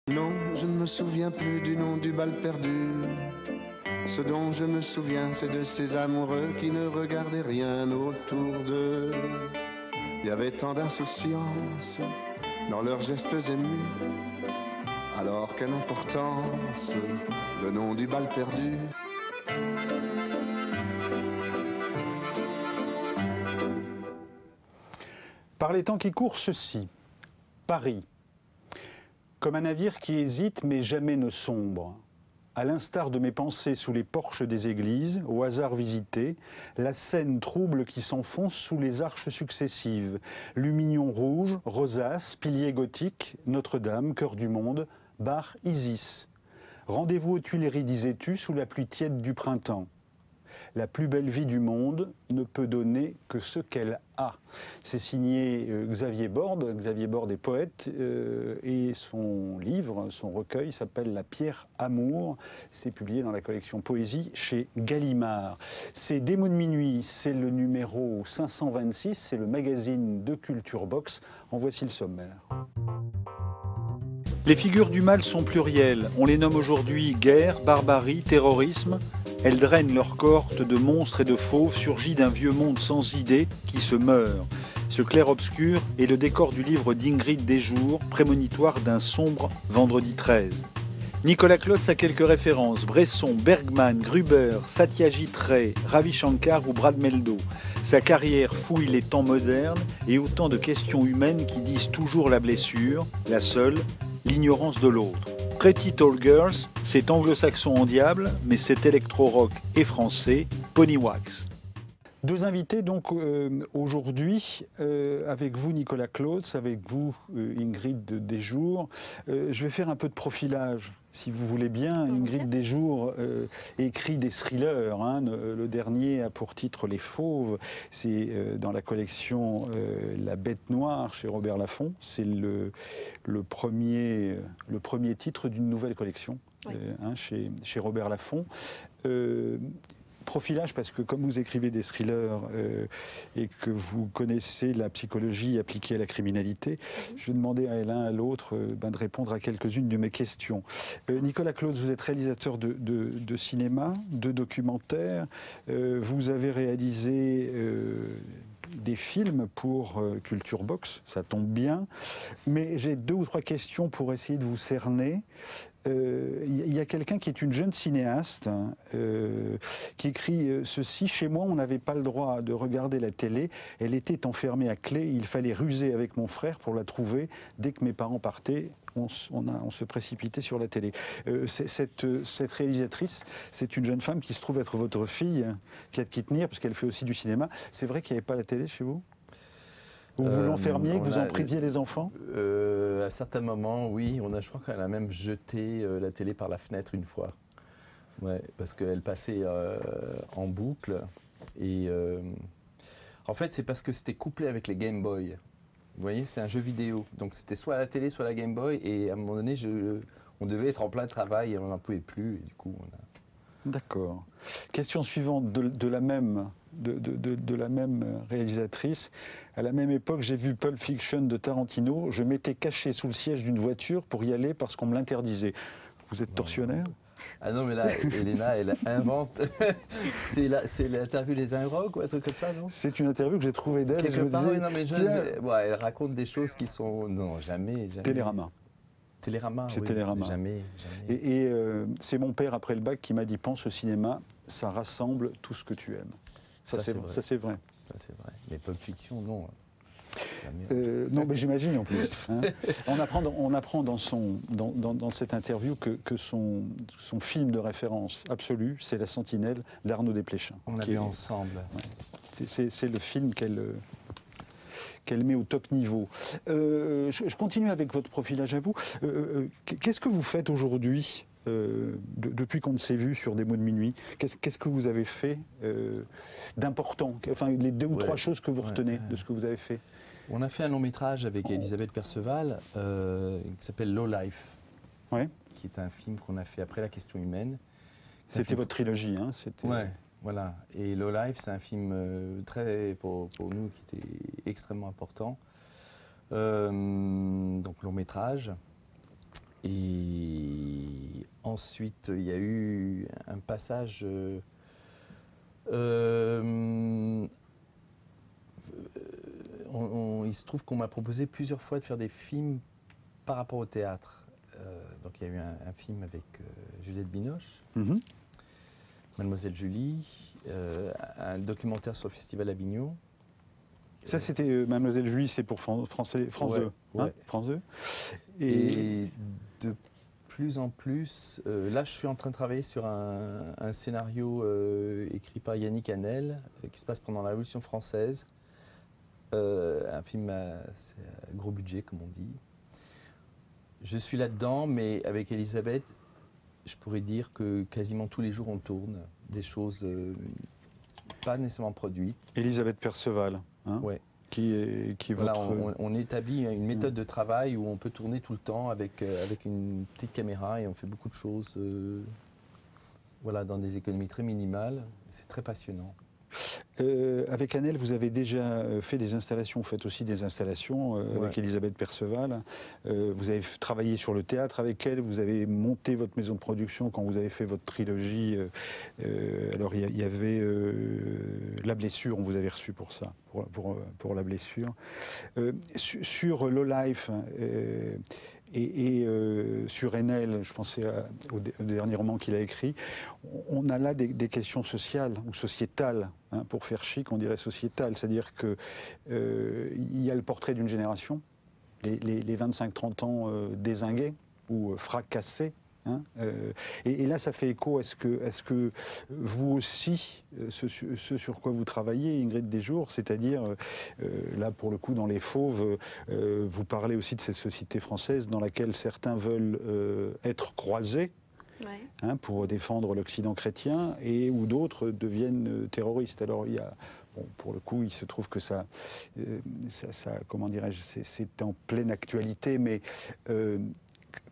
Non, je ne me souviens plus du nom du bal perdu. Ce dont je me souviens, c'est de ces amoureux qui ne regardaient rien autour d'eux. Il y avait tant d'insouciance dans leurs gestes émus. Alors quelle importance, le nom du bal perdu. Par les temps qui courent, ceci. Paris. Comme un navire qui hésite mais jamais ne sombre. À l'instar de mes pensées sous les porches des églises, au hasard visité, la Seine trouble qui s'enfonce sous les arches successives. Lumignon rouge, rosace, piliers gothiques, Notre-Dame, cœur du monde, bar Isis. Rendez-vous aux Tuileries, disais-tu, sous la pluie tiède du printemps. La plus belle vie du monde ne peut donner que ce qu'elle a. C'est signé Xavier Borde. Xavier Borde est poète et son livre, son recueil s'appelle La Pierre Amour. C'est publié dans la collection Poésie chez Gallimard. C'est Des mots de minuit, c'est le numéro 526, c'est le magazine de Culture Box. En voici le sommaire. Les figures du mal sont plurielles. On les nomme aujourd'hui guerre, barbarie, terrorisme. Elles drainent leur cohorte de monstres et de fauves surgis d'un vieux monde sans idées qui se meurt. Ce clair-obscur est le décor du livre d'Ingrid Desjours, prémonitoire d'un sombre vendredi 13. Nicolas Klotz a quelques références. Bresson, Bergman, Gruber, Satyajit Ray, Ravi Shankar ou Brad Meldo. Sa carrière fouille les temps modernes et autant de questions humaines qui disent toujours la blessure, la seule, l'ignorance de l'autre. Pretty Tall Girls, c'est anglo-saxon en diable, mais c'est électro-rock et français, Ponywax. Deux invités donc aujourd'hui, avec vous Nicolas Klotz, avec vous Ingrid Desjours. Je vais faire un peu de profilage, si vous voulez bien. Ingrid Desjours écrit des thrillers. Hein. Le dernier a pour titre Les Fauves. C'est dans la collection La Bête Noire chez Robert Laffont. C'est le premier titre d'une nouvelle collection oui. Chez Robert Laffont. Profilage, parce que comme vous écrivez des thrillers et que vous connaissez la psychologie appliquée à la criminalité, je vais demander à l'un à l'autre de répondre à quelques-unes de mes questions. Nicolas Klotz, vous êtes réalisateur de cinéma, de documentaires. Vous avez réalisé des films pour Culture Box, ça tombe bien. Mais j'ai deux ou trois questions pour essayer de vous cerner. Il y a quelqu'un qui est une jeune cinéaste qui écrit ceci: chez moi on n'avait pas le droit de regarder la télé, elle était enfermée à clé, il fallait ruser avec mon frère pour la trouver. Dès que mes parents partaient, on se précipitait sur la télé. Cette réalisatrice, c'est une jeune femme qui se trouve être votre fille, qui a de qui tenir, parce qu'elle fait aussi du cinéma. C'est vrai qu'il n'y avait pas la télé chez vous ? Ou vous l'enfermiez, que vous en priviez les enfants ? À certains moments, oui. Je crois qu'elle a même jeté la télé par la fenêtre une fois. Ouais, parce qu'elle passait en boucle. Et en fait, c'est parce que c'était couplé avec les Game Boy. Vous voyez, c'est un jeu vidéo. Donc c'était soit la télé, soit la Game Boy. Et à un moment donné, on devait être en plein travail et on n'en pouvait plus. Et du coup, D'accord. Question suivante de la même réalisatrice. À la même époque, j'ai vu Pulp Fiction de Tarantino. Je m'étais caché sous le siège d'une voiture pour y aller parce qu'on me l'interdisait. Vous êtes tortionnaire ? Ah non, mais là, Elena, elle invente. C'est l'interview des Inrocks ou un truc comme ça, non ? C'est une interview que j'ai trouvée d'elle. Quelque part, oui, non, mais elle raconte des choses qui sont... Non, jamais. Télérama. Télérama, c'est oui, Télérama. Jamais. Et c'est mon père, après le bac, qui m'a dit: pense au cinéma, ça rassemble tout ce que tu aimes. Ça, c'est vrai. Ça, c'est vrai. Mais Pulp Fiction, non. Non, mais j'imagine en plus. Hein. On apprend dans cette interview que son film de référence absolu, c'est La Sentinelle d'Arnaud Desplechin. On l'a vu ensemble. Ouais. C'est le film qu'elle met au top niveau. Je continue avec votre profilage à vous. Qu'est-ce que vous faites aujourd'hui, depuis qu'on s'est vu sur Des mots de minuit? Qu'est-ce que vous avez fait d'important? Enfin, les deux ou trois choses que vous retenez de ce que vous avez fait. On a fait un long métrage avec Elisabeth Perceval qui s'appelle Low Life, qui est un film qu'on a fait après La Question humaine. C'était votre trilogie, hein? Ouais. Voilà, et Low Life, c'est un film pour nous qui était extrêmement important. Donc long métrage. Et ensuite, il y a eu un passage. Il se trouve qu'on m'a proposé plusieurs fois de faire des films par rapport au théâtre. Donc il y a eu un film avec Juliette Binoche, Mademoiselle Julie, un documentaire sur le Festival Avignon. Ça, c'était Mademoiselle Julie, c'est pour France 2. Ouais. France 2. Et de plus en plus, là je suis en train de travailler sur un scénario écrit par Yannick Hanel, qui se passe pendant la Révolution française. Un film à gros budget, comme on dit. Je suis là-dedans, mais avec Elisabeth, je pourrais dire que quasiment tous les jours on tourne des choses pas nécessairement produites. Elisabeth Perceval, hein, Ouais. qui est Voilà, votre... on établit une méthode de travail où on peut tourner tout le temps avec une petite caméra et on fait beaucoup de choses voilà, dans des économies très minimales. C'est très passionnant. Avec Hanel, vous avez déjà fait des installations, vous faites aussi des installations avec Elisabeth Perceval. Vous avez travaillé sur le théâtre avec elle, vous avez monté votre maison de production quand vous avez fait votre trilogie. Alors il y avait La Blessure, on vous avait reçu pour ça, pour La Blessure. Sur Low Life et sur Enel, je pensais au dernier roman qu'il a écrit, on a là des questions sociales ou sociétales, hein, pour faire chic, on dirait sociétales, c'est-à-dire qu'il y a le portrait d'une génération, les 25-30 ans dézingués ou fracassés. Hein, et là, ça fait écho. Est-ce que vous aussi, ce sur quoi vous travaillez, Ingrid Desjours, c'est-à-dire, là, pour le coup, dans Les Fauves, vous parlez aussi de cette société française dans laquelle certains veulent être croisés, ouais, hein, pour défendre l'Occident chrétien, et où d'autres deviennent terroristes. Alors, il y a... Bon, pour le coup, il se trouve que ça comment dirais-je, c'est en pleine actualité, mais...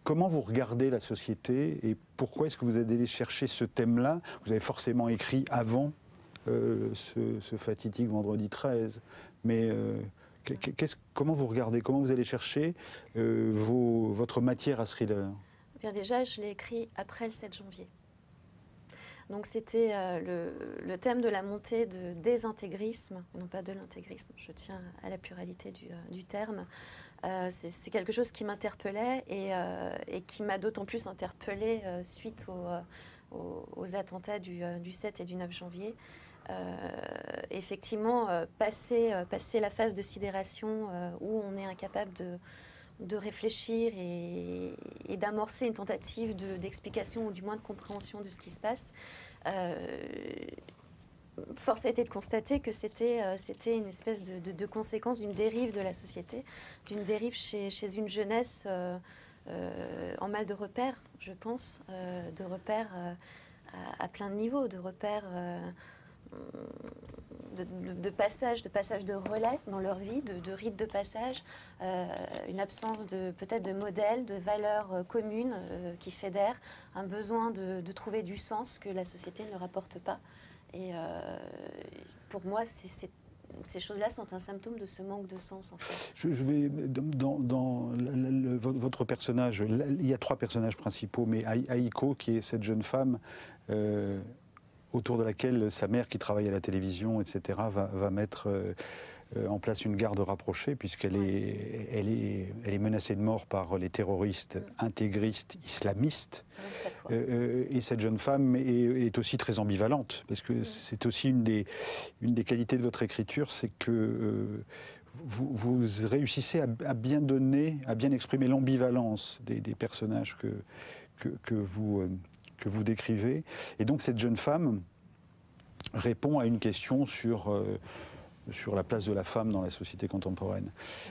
comment vous regardez la société et pourquoi est-ce que vous êtes allé chercher ce thème-là? Vous avez forcément écrit avant ce fatidique vendredi 13, mais comment vous regardez? Comment vous allez chercher votre matière à thriller? Bien déjà, je l'ai écrit après le 7 janvier. Donc c'était le thème de la montée de désintégrisme, non pas de l'intégrisme, je tiens à la pluralité du terme. C'est quelque chose qui m'interpellait et qui m'a d'autant plus interpellée suite aux attentats du 7 et du 9 janvier. Effectivement, passer la phase de sidération où on est incapable de réfléchir et d'amorcer une tentative d'explication ou du moins de compréhension de ce qui se passe. Force a été de constater que c'était une espèce de conséquence d'une dérive de la société, d'une dérive chez une jeunesse en mal de repères, je pense, de repères à plein de niveaux, de repères de passage de relais dans leur vie, de rites de passage, une absence peut-être de modèles, de valeurs communes qui fédèrent, un besoin de trouver du sens que la société ne leur apporte pas. Et pour moi, ces choses-là sont un symptôme de ce manque de sens, en fait. Je vais dans votre personnage. Il y a trois personnages principaux, mais Aiko, qui est cette jeune femme autour de laquelle sa mère, qui travaille à la télévision, etc., va mettre en place une garde rapprochée, puisqu'elle est menacée de mort par les terroristes intégristes islamistes. Et cette jeune femme est aussi très ambivalente, parce que c'est aussi une des qualités de votre écriture, c'est que vous réussissez à bien donner, à bien exprimer l'ambivalence des personnages que vous décrivez. Et donc cette jeune femme répond à une question sur la place de la femme dans la société contemporaine.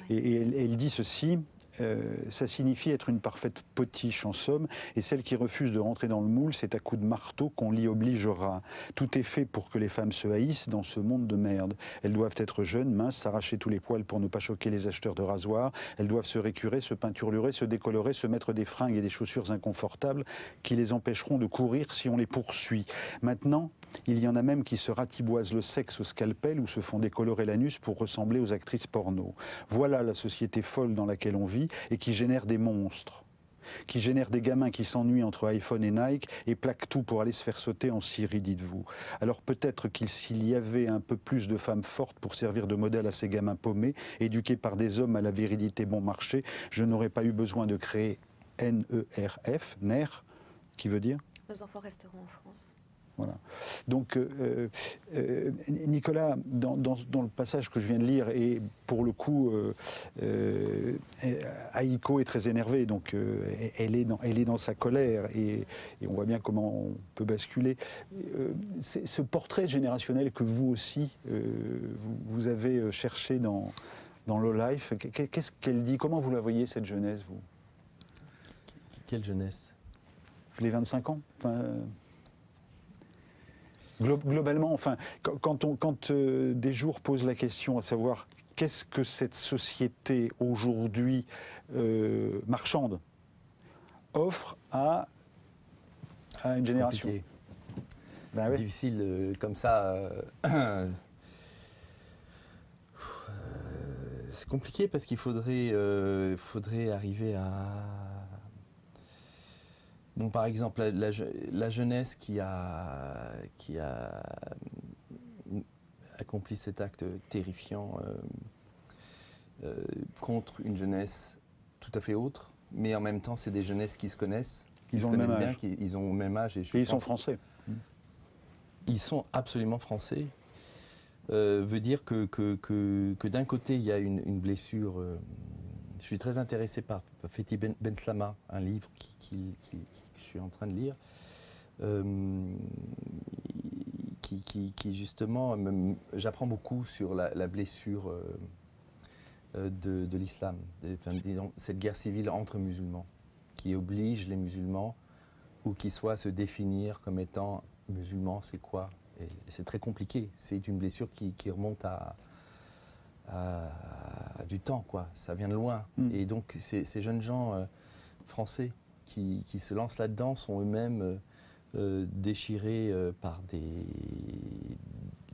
Et elle dit ceci: ça signifie être une parfaite potiche en somme, et celle qui refuse de rentrer dans le moule, c'est à coups de marteau qu'on l'y obligera. Tout est fait pour que les femmes se haïssent dans ce monde de merde. Elles doivent être jeunes, minces, s'arracher tous les poils pour ne pas choquer les acheteurs de rasoirs. Elles doivent se récurer, se peinturlurer, se décolorer, se mettre des fringues et des chaussures inconfortables qui les empêcheront de courir si on les poursuit. Maintenant, il y en a même qui se ratiboisent le sexe au scalpel ou se font décolorer l'anus pour ressembler aux actrices porno. Voilà la société folle dans laquelle on vit et qui génère des monstres. qui génère des gamins qui s'ennuient entre iPhone et Nike et plaquent tout pour aller se faire sauter en Syrie, dites-vous. Alors peut-être s'il y avait un peu plus de femmes fortes pour servir de modèle à ces gamins paumés, éduqués par des hommes à la virilité bon marché, je n'aurais pas eu besoin de créer NERF, NER, qui veut dire ? Nos enfants resteront en France. Voilà. Donc, Nicolas, dans le passage que je viens de lire, et pour le coup, Aiko est très énervée, donc elle est dans sa colère, et on voit bien comment on peut basculer. Ce portrait générationnel que vous aussi, vous avez cherché dans Low Life, qu'est-ce qu'elle dit? Comment vous la voyez, cette jeunesse, vous? Quelle jeunesse? Les 25 ans enfin, globalement, enfin, quand des jours posent la question à savoir qu'est-ce que cette société aujourd'hui marchande offre à une génération. Ben oui. Difficile comme ça. C'est compliqué parce qu'il faudrait arriver à... Bon, par exemple, la jeunesse qui a accompli cet acte terrifiant contre une jeunesse tout à fait autre, mais en même temps, c'est des jeunesses qui se connaissent, qui se connaissent bien, ils ont le même âge. Et ils sont français. Ils sont absolument français. Veut dire que d'un côté, il y a une blessure... je suis très intéressé par Fethi Benslama, un livre que je suis en train de lire, qui justement, j'apprends beaucoup sur la blessure de l'islam, cette guerre civile entre musulmans, qui oblige les musulmans, ou qui soient à se définir comme étant musulmans, c'est quoi? Et c'est très compliqué, c'est une blessure qui remonte à du temps, quoi. Ça vient de loin. Et donc, ces jeunes gens français qui se lancent là-dedans sont eux-mêmes déchirés par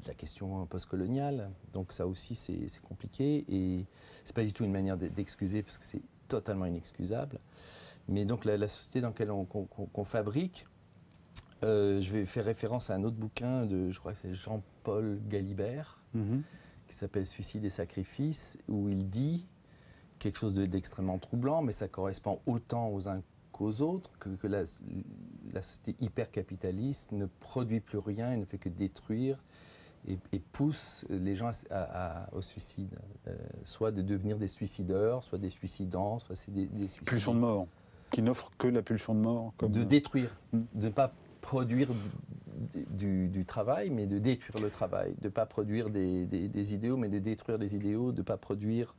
la question postcoloniale. Donc ça aussi, c'est compliqué. Et c'est pas du tout une manière d'excuser, parce que c'est totalement inexcusable. Mais donc, la société dans laquelle qu'on fabrique, je vais faire référence à un autre bouquin je crois que c'est Jean-Paul Galibert, qui s'appelle Suicide et sacrifice, où il dit quelque chose d'extrêmement troublant, mais ça correspond autant aux uns qu'aux autres, que la société hyper-capitaliste ne produit plus rien et ne fait que détruire et pousse les gens au suicide. Soit de devenir des suicideurs, soit des suicidants, soit c'est des suicides. Pulsion de mort, qui n'offre que la pulsion de mort. Comme... De détruire, de ne pas produire du travail, mais de détruire le travail, de ne pas produire des idéaux, mais de détruire des idéaux, de ne pas produire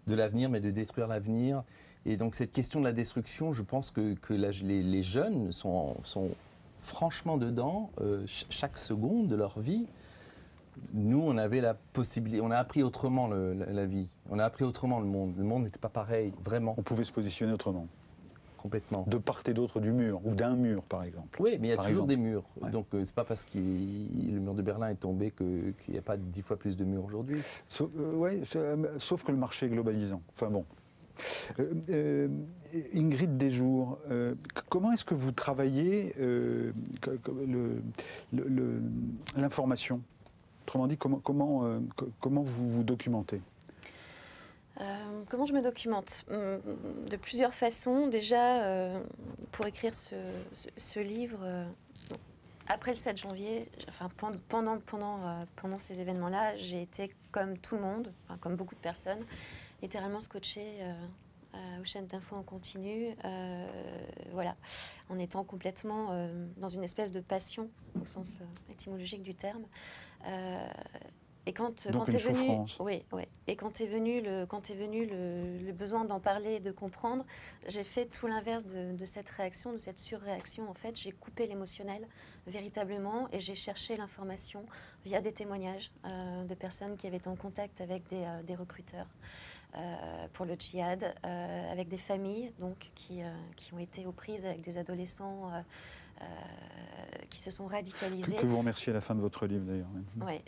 de l'avenir, mais de détruire l'avenir. Et donc cette question de la destruction, je pense que les jeunes sont franchement dedans, chaque seconde de leur vie. Nous, on avait la possibilité, on a appris autrement la vie, on a appris autrement le monde. Le monde n'était pas pareil, vraiment. On pouvait se positionner autrement. Complètement. De part et d'autre du mur, ou d'un mur, par exemple. Oui, mais il y a toujours des murs. Ouais. Donc, c'est pas parce que le mur de Berlin est tombé qu'il n'y a pas 10 fois plus de murs aujourd'hui. Sauf que le marché est globalisant. Enfin bon. Ingrid Desjours, comment est-ce que vous travaillez l'information? Autrement dit, comment vous vous documentez? Comment je me documente? De plusieurs façons. Déjà, pour écrire ce livre, après le 7 janvier, enfin, pendant ces événements-là, j'ai été comme tout le monde, enfin, comme beaucoup de personnes, littéralement scotchée aux chaînes d'infos en continu, voilà, en étant complètement dans une espèce de passion, au sens étymologique du terme. Et quand est venu, oui, et quand est venu le besoin d'en parler et de comprendre, j'ai fait tout l'inverse de cette réaction, de cette surréaction. En fait, j'ai coupé l'émotionnel véritablement et j'ai cherché l'information via des témoignages de personnes qui avaient été en contact avec des recruteurs pour le djihad, avec des familles donc qui ont été aux prises avec des adolescents. Qui se sont radicalisés. Que vous remerciez à la fin de votre livre d'ailleurs. Oui,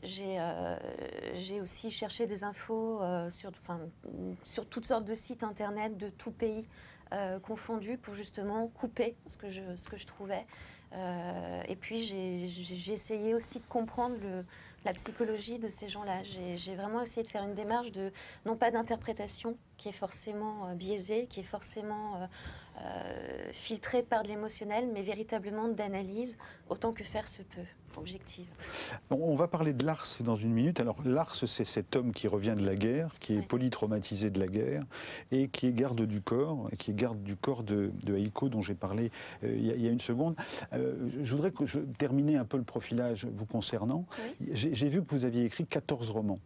j'ai aussi cherché des infos sur toutes sortes de sites internet de tout pays confondus pour justement couper ce que je trouvais. Et puis j'ai essayé aussi de comprendre la psychologie de ces gens-là. J'ai vraiment essayé de faire une démarche non pas d'interprétation qui est forcément biaisée, qui est forcément filtrée par de l'émotionnel, mais véritablement d'analyse, autant que faire se peut, objective. On va parler de Lars dans une minute. Alors Lars, c'est cet homme qui revient de la guerre, qui est polytraumatisé de la guerre et qui est garde du corps, et qui est garde du corps de Aiko dont j'ai parlé il y a une seconde. Je voudrais terminer un peu le profilage vous concernant. Oui. J'ai vu que vous aviez écrit 14 romans.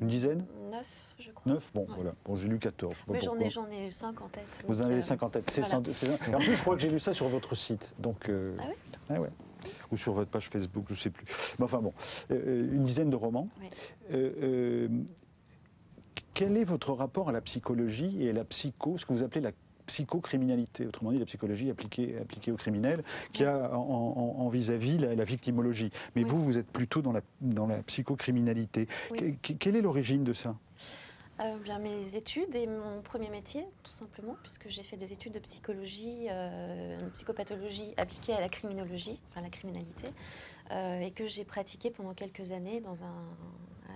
Une dizaine? 9, je crois. 9, bon, voilà. Bon, j'ai lu 14. Mais j'en ai 5 en tête. Vous en avez 5 en tête. Voilà. En plus, je crois que j'ai lu ça sur votre site. Donc, ah oui? Ah ouais. Ou sur votre page Facebook, je ne sais plus. Mais enfin bon, une dizaine de romans. Oui. Quel est votre rapport à la psychologie et à la ce que vous appelez la psychocriminalité, autrement dit la psychologie appliquée aux criminels, qui a en vis-à-vis la victimologie. Mais vous êtes plutôt dans la psychocriminalité. Oui. Quelle est l'origine de ça? Bien, mes études et mon premier métier, tout simplement, puisque j'ai fait des études de psychologie, psychopathologie appliquée à la criminologie, enfin la criminalité, et que j'ai pratiqué pendant quelques années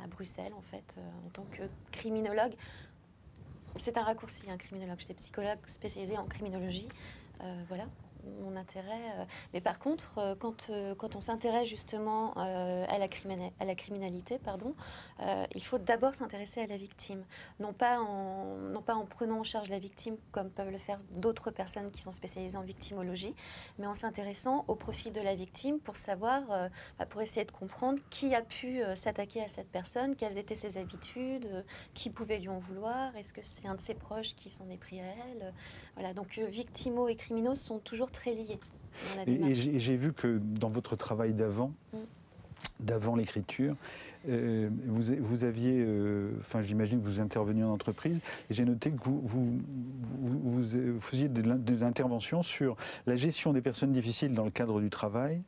à Bruxelles, en fait, en tant que criminologue. C'est un raccourci, un criminologue. J'étais psychologue spécialisée en criminologie. Voilà mon intérêt. Mais par contre, quand on s'intéresse justement à la criminalité, il faut d'abord s'intéresser à la victime. Non pas en prenant en charge la victime comme peuvent le faire d'autres personnes qui sont spécialisées en victimologie, mais en s'intéressant au profil de la victime pour savoir, pour essayer de comprendre qui a pu s'attaquer à cette personne, quelles étaient ses habitudes, qui pouvait lui en vouloir, est-ce que c'est un de ses proches qui s'en est pris à elle. Voilà, donc victimos et criminaux sont toujours très liés. Et j'ai vu que dans votre travail d'avant l'écriture, vous aviez, enfin j'imagine que vous interveniez en entreprise, et j'ai noté que vous faisiez de l'intervention sur la gestion des personnes difficiles dans le cadre du travail.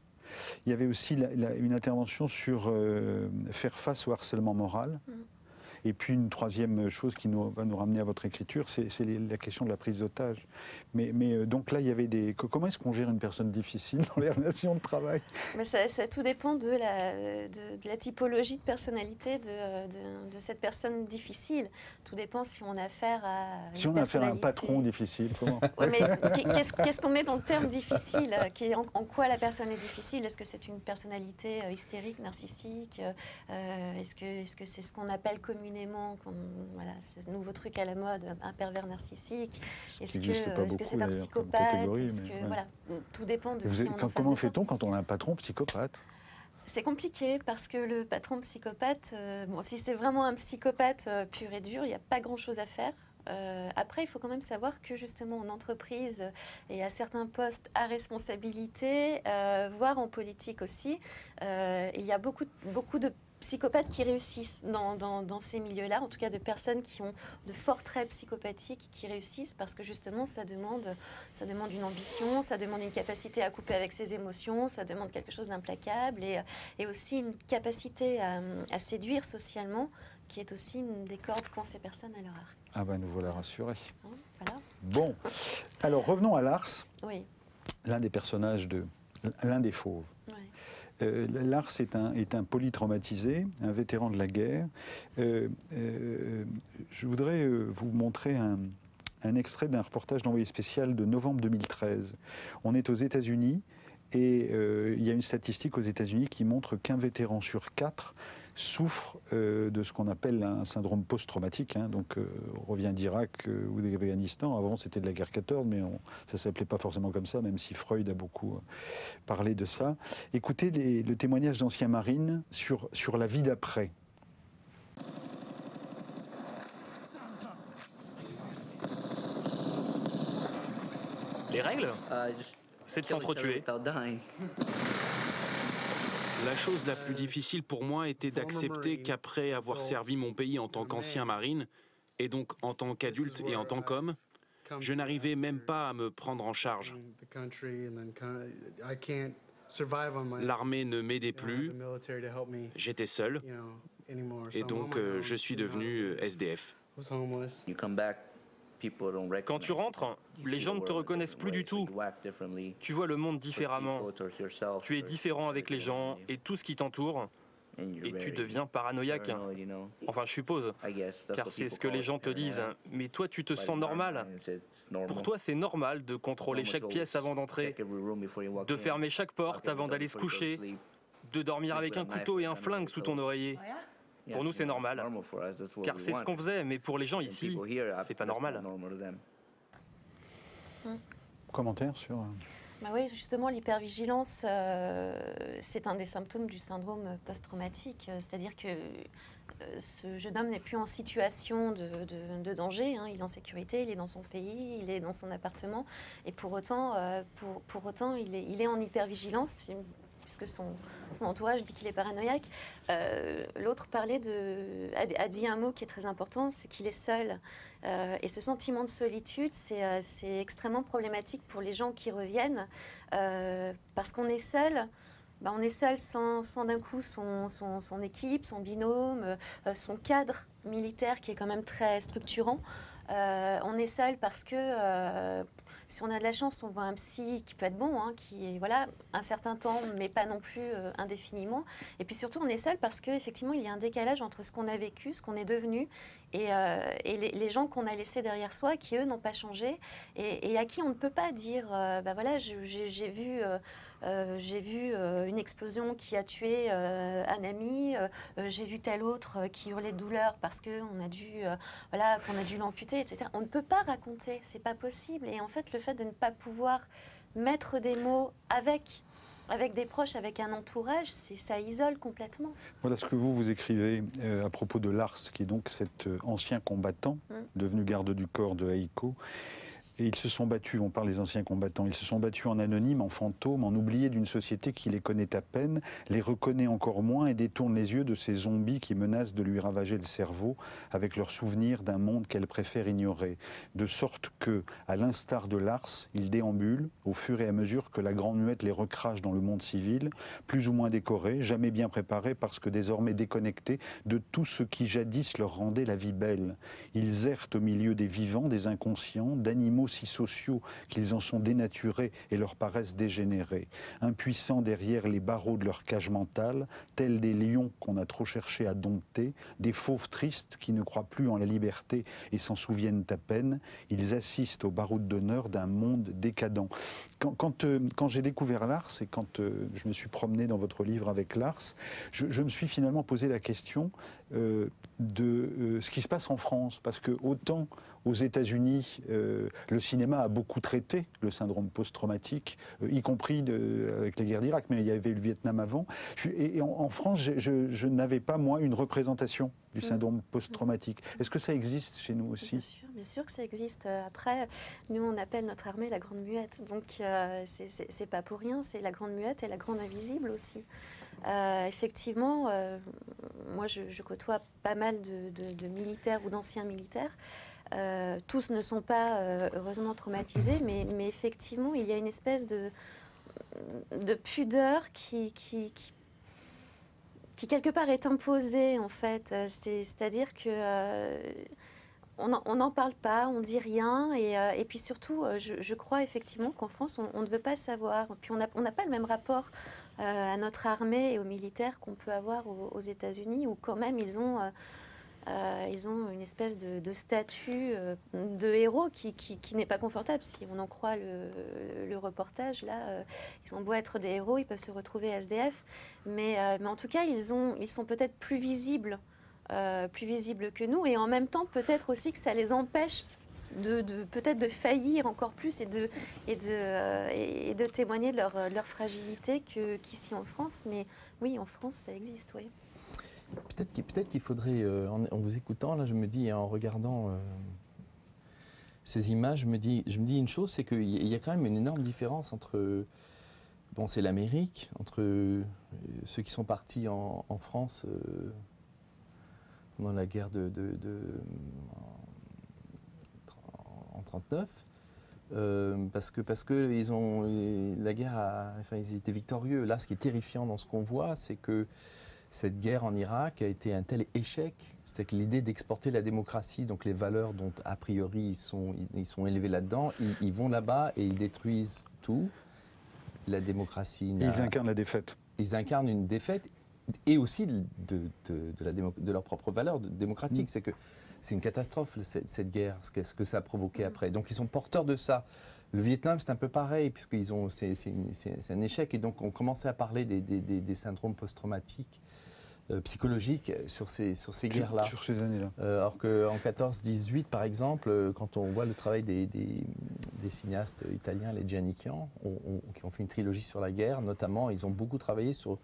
Il y avait aussi une intervention sur faire face au harcèlement moral. Et puis une troisième chose qui va nous ramener à votre écriture, c'est la question de la prise d'otage. Mais donc là, il y avait comment est-ce qu'on gère une personne difficile dans les relations de travail? Mais ça tout dépend de la typologie de personnalité de cette personne difficile. Tout dépend si on a affaire à si on a affaire à un patron difficile, comment? Ouais, mais qu'est-ce qu'on met dans le terme difficile? En quoi la personne est difficile? Est-ce que c'est une personnalité hystérique, narcissique? Est-ce que c'est ce qu'on appelle communément, voilà, ce nouveau truc à la mode, un pervers narcissique? Est-ce que c'est un psychopathe? Voilà, tout dépend de qui on est. Comment fait-on quand on a un patron psychopathe? C'est compliqué parce que le patron psychopathe, si c'est vraiment un psychopathe pur et dur, il n'y a pas grand-chose à faire. Après, il faut quand même savoir que justement en entreprise et à certains postes à responsabilité, voire en politique aussi, il y a beaucoup de psychopathes qui réussissent dans ces milieux-là, en tout cas de personnes qui ont de forts traits psychopathiques qui réussissent parce que justement ça demande une ambition, ça demande une capacité à couper avec ses émotions, ça demande quelque chose d'implacable et aussi une capacité à séduire socialement qui est aussi une des cordes qu'ont ces personnes à leur arc. Ah ben nous voilà rassurés. Voilà. Bon, alors revenons à Lars, oui. L'un des personnages l'un des fauves. Oui. Lars est un polytraumatisé, un vétéran de la guerre. Je voudrais vous montrer un extrait d'un reportage d'Envoyé spécial de novembre 2013. On est aux États-Unis et il y a une statistique aux États-Unis qui montre qu'un vétéran sur 4 souffre de ce qu'on appelle un syndrome post-traumatique. Donc on revient d'Irak ou d'Afghanistan. Avant c'était de la guerre 14, mais ça ne s'appelait pas forcément comme ça, même si Freud a beaucoup parlé de ça. Écoutez le témoignage d'anciens marines sur la vie d'après. Les règles, c'est de s'entretuer. La chose la plus difficile pour moi était d'accepter qu'après avoir servi mon pays en tant qu'ancien marine, et donc en tant qu'adulte et en tant qu'homme, je n'arrivais même pas à me prendre en charge. L'armée ne m'aidait plus, j'étais seul, et donc je suis devenu SDF. Quand tu rentres, les gens ne te reconnaissent plus du tout. Tu vois le monde différemment. Tu es différent avec les gens et tout ce qui t'entoure. Et tu deviens paranoïaque. Enfin, je suppose, car c'est ce que les gens te disent. Mais toi, tu te sens normal. Pour toi, c'est normal de contrôler chaque pièce avant d'entrer, de fermer chaque porte avant d'aller se coucher, de dormir avec un couteau et un flingue sous ton oreiller. Pour nous, c'est normal, car c'est ce qu'on faisait. Mais pour les gens ici, c'est pas normal. Commentaire sur... Bah oui, justement, l'hypervigilance, c'est un des symptômes du syndrome post-traumatique. C'est-à-dire que ce jeune homme n'est plus en situation de danger. Hein. Il est en sécurité, il est dans son pays, il est dans son appartement. Et pour autant, il est en hypervigilance, puisque son entourage dit qu'il est paranoïaque. L'autre a dit un mot qui est très important, c'est qu'il est seul. Et ce sentiment de solitude, c'est extrêmement problématique pour les gens qui reviennent, parce qu'on est seul. On est seul sans d'un coup son équipe, son binôme, son cadre militaire qui est quand même très structurant. On est seul parce que si on a de la chance, on voit un psy qui peut être bon, hein, qui est un certain temps, mais pas non plus indéfiniment. Et puis surtout, on est seul parce qu'effectivement, il y a un décalage entre ce qu'on a vécu, ce qu'on est devenu, et les gens qu'on a laissés derrière soi, qui eux n'ont pas changé, et à qui on ne peut pas dire, j'ai vu une explosion qui a tué un ami, j'ai vu tel autre qui hurlait de douleur parce qu'on a dû l'amputer, etc. On ne peut pas raconter, c'est pas possible. Et en fait, le fait de ne pas pouvoir mettre des mots avec des proches, avec un entourage, ça isole complètement. Voilà ce que vous écrivez à propos de Lars, qui est donc cet ancien combattant, devenu garde du corps de Heiko. Et ils se sont battus, on parle des anciens combattants, ils se sont battus en anonyme, en fantôme, en oubliés d'une société qui les connaît à peine, les reconnaît encore moins et détourne les yeux de ces zombies qui menacent de lui ravager le cerveau avec leurs souvenirs d'un monde qu'elle préfère ignorer. De sorte que, à l'instar de Lars, ils déambulent au fur et à mesure que la Grande Muette les recrache dans le monde civil, plus ou moins décorés, jamais bien préparés parce que désormais déconnectés de tout ce qui jadis leur rendait la vie belle. Ils errent au milieu des vivants, des inconscients, d'animaux si sociaux qu'ils en sont dénaturés et leur paraissent dégénérés. Impuissants derrière les barreaux de leur cage mentale, tels des lions qu'on a trop cherché à dompter, des fauves tristes qui ne croient plus en la liberté et s'en souviennent à peine, ils assistent au baroud d'honneur d'un monde décadent. Quand j'ai découvert Lars et quand je me suis promené dans votre livre avec Lars, je me suis finalement posé la question de ce qui se passe en France, parce que autant aux États-Unis, le cinéma a beaucoup traité le syndrome post-traumatique, y compris avec les guerres d'Irak, mais il y avait le Vietnam avant. Et en France, je n'avais pas, moi, une représentation du syndrome post-traumatique. Est-ce que ça existe chez nous aussi ? Bien sûr que ça existe. Après, nous, on appelle notre armée la Grande Muette. Donc, c'est pas pour rien, c'est la Grande Muette et la Grande Invisible aussi. Effectivement, moi, je côtoie pas mal de militaires ou d'anciens militaires. Tous ne sont pas heureusement traumatisés, mais effectivement, il y a une espèce de pudeur qui quelque part est imposée, en fait. C'est-à-dire que on n'en parle pas, on dit rien, et puis surtout, je crois effectivement qu'en France, on ne veut pas savoir. Puis on n'a pas le même rapport à notre armée et aux militaires qu'on peut avoir aux États-Unis, où quand même ils ont une espèce de statut de héros qui n'est pas confortable. Si on en croit le reportage, là, ils ont beau être des héros, ils peuvent se retrouver SDF, mais en tout cas, ils sont peut-être plus visibles que nous, et en même temps, peut-être aussi que ça les empêche peut-être de faillir encore plus et de témoigner de leur fragilité qu'ici en France. Mais oui, en France, ça existe, oui. Peut-être qu'il faudrait, en vous écoutant, là, je me dis, en regardant ces images, je me dis une chose, c'est qu'il y a quand même une énorme différence entre, c'est l'Amérique, entre ceux qui sont partis en France pendant la guerre en 1939, parce que la guerre ils étaient victorieux. Là, ce qui est terrifiant dans ce qu'on voit, c'est que cette guerre en Irak a été un tel échec, C'est que l'idée d'exporter la démocratie, donc les valeurs dont a priori ils sont élevés là-dedans, ils vont là-bas et ils détruisent tout. La démocratie... Ils incarnent la défaite. Ils incarnent une défaite et aussi de leurs propres valeurs démocratiques. C'est que c'est une catastrophe, cette guerre, ce que ça a provoqué après. Donc ils sont porteurs de ça. Le Vietnam, c'est un peu pareil, c'est un échec. Et donc on commençait à parler des syndromes post-traumatiques psychologiques sur ces guerres-là. Sur ces années-là. Alors qu'en 14-18, par exemple, quand on voit le travail des cinéastes italiens, les Giannichian, qui ont fait une trilogie sur la guerre, notamment, ils ont beaucoup travaillé sur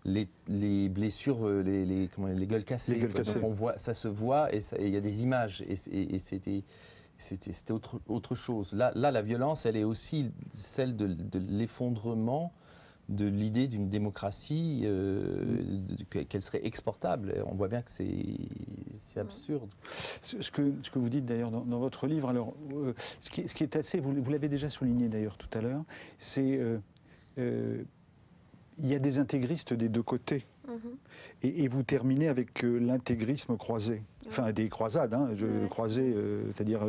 les blessures, les gueules cassées. Donc on voit, ça se voit et il y a des images. Et c'était autre chose. Là, la violence, elle est aussi celle de l'effondrement de l'idée d'une démocratie, qu'elle serait exportable. On voit bien que c'est absurde. Ce que vous dites d'ailleurs dans votre livre, alors, ce qui est assez, vous l'avez déjà souligné d'ailleurs tout à l'heure, c'est il y a des intégristes des deux côtés. Et vous terminez avec l'intégrisme croisé. Enfin, des croisades, hein, croisé, c'est-à-dire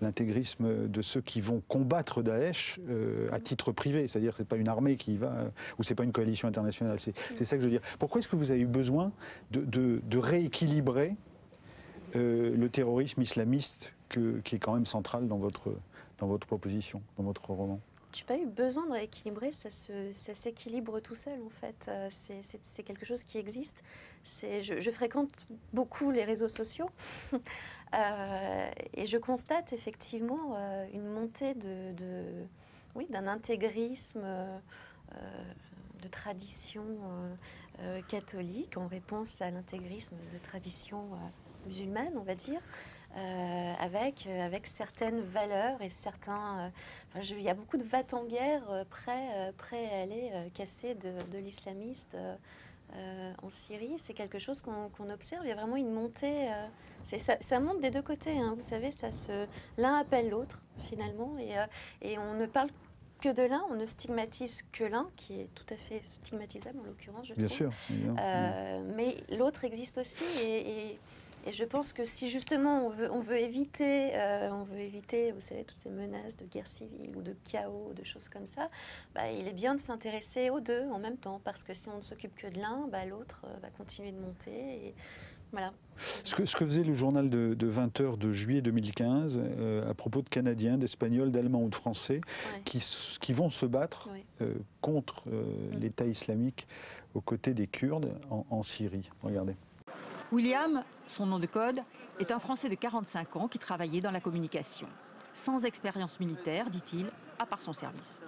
l'intégrisme de ceux qui vont combattre Daesh à titre privé. C'est-à-dire que ce n'est pas une armée qui y va, ou ce n'est pas une coalition internationale. C'est ça que je veux dire. Pourquoi est-ce que vous avez eu besoin de rééquilibrer le terrorisme islamiste qui est quand même central dans votre proposition, dans votre roman? Je n'ai pas eu besoin de rééquilibrer, ça s'équilibre tout seul en fait. C'est quelque chose qui existe. Je fréquente beaucoup les réseaux sociaux et je constate effectivement une montée d'un intégrisme de tradition catholique en réponse à l'intégrisme de tradition musulmane, on va dire. Avec certaines valeurs et certains... il y a beaucoup de va-t-en-guerre prêts à aller casser de l'islamiste en Syrie. C'est quelque chose qu'on observe. Il y a vraiment une montée... ça monte des deux côtés, hein, vous savez. L'un appelle l'autre, finalement. Et on ne parle que de l'un, on ne stigmatise que l'un, qui est tout à fait stigmatisable en l'occurrence, je trouve. Bien sûr. Mais l'autre existe aussi et je pense que si justement on veut éviter, vous savez, toutes ces menaces de guerre civile ou de chaos, de choses comme ça, il est bien de s'intéresser aux deux en même temps, parce que si on ne s'occupe que de l'un, l'autre va continuer de monter. Et voilà. Ce que faisait le journal de 20 heures de juillet 2015 à propos de Canadiens, d'Espagnols, d'Allemands ou de Français qui vont se battre contre l'État islamique aux côtés des Kurdes en Syrie. Regardez. William, son nom de code, est un Français de 45 ans qui travaillait dans la communication. Sans expérience militaire, dit-il, à part son service.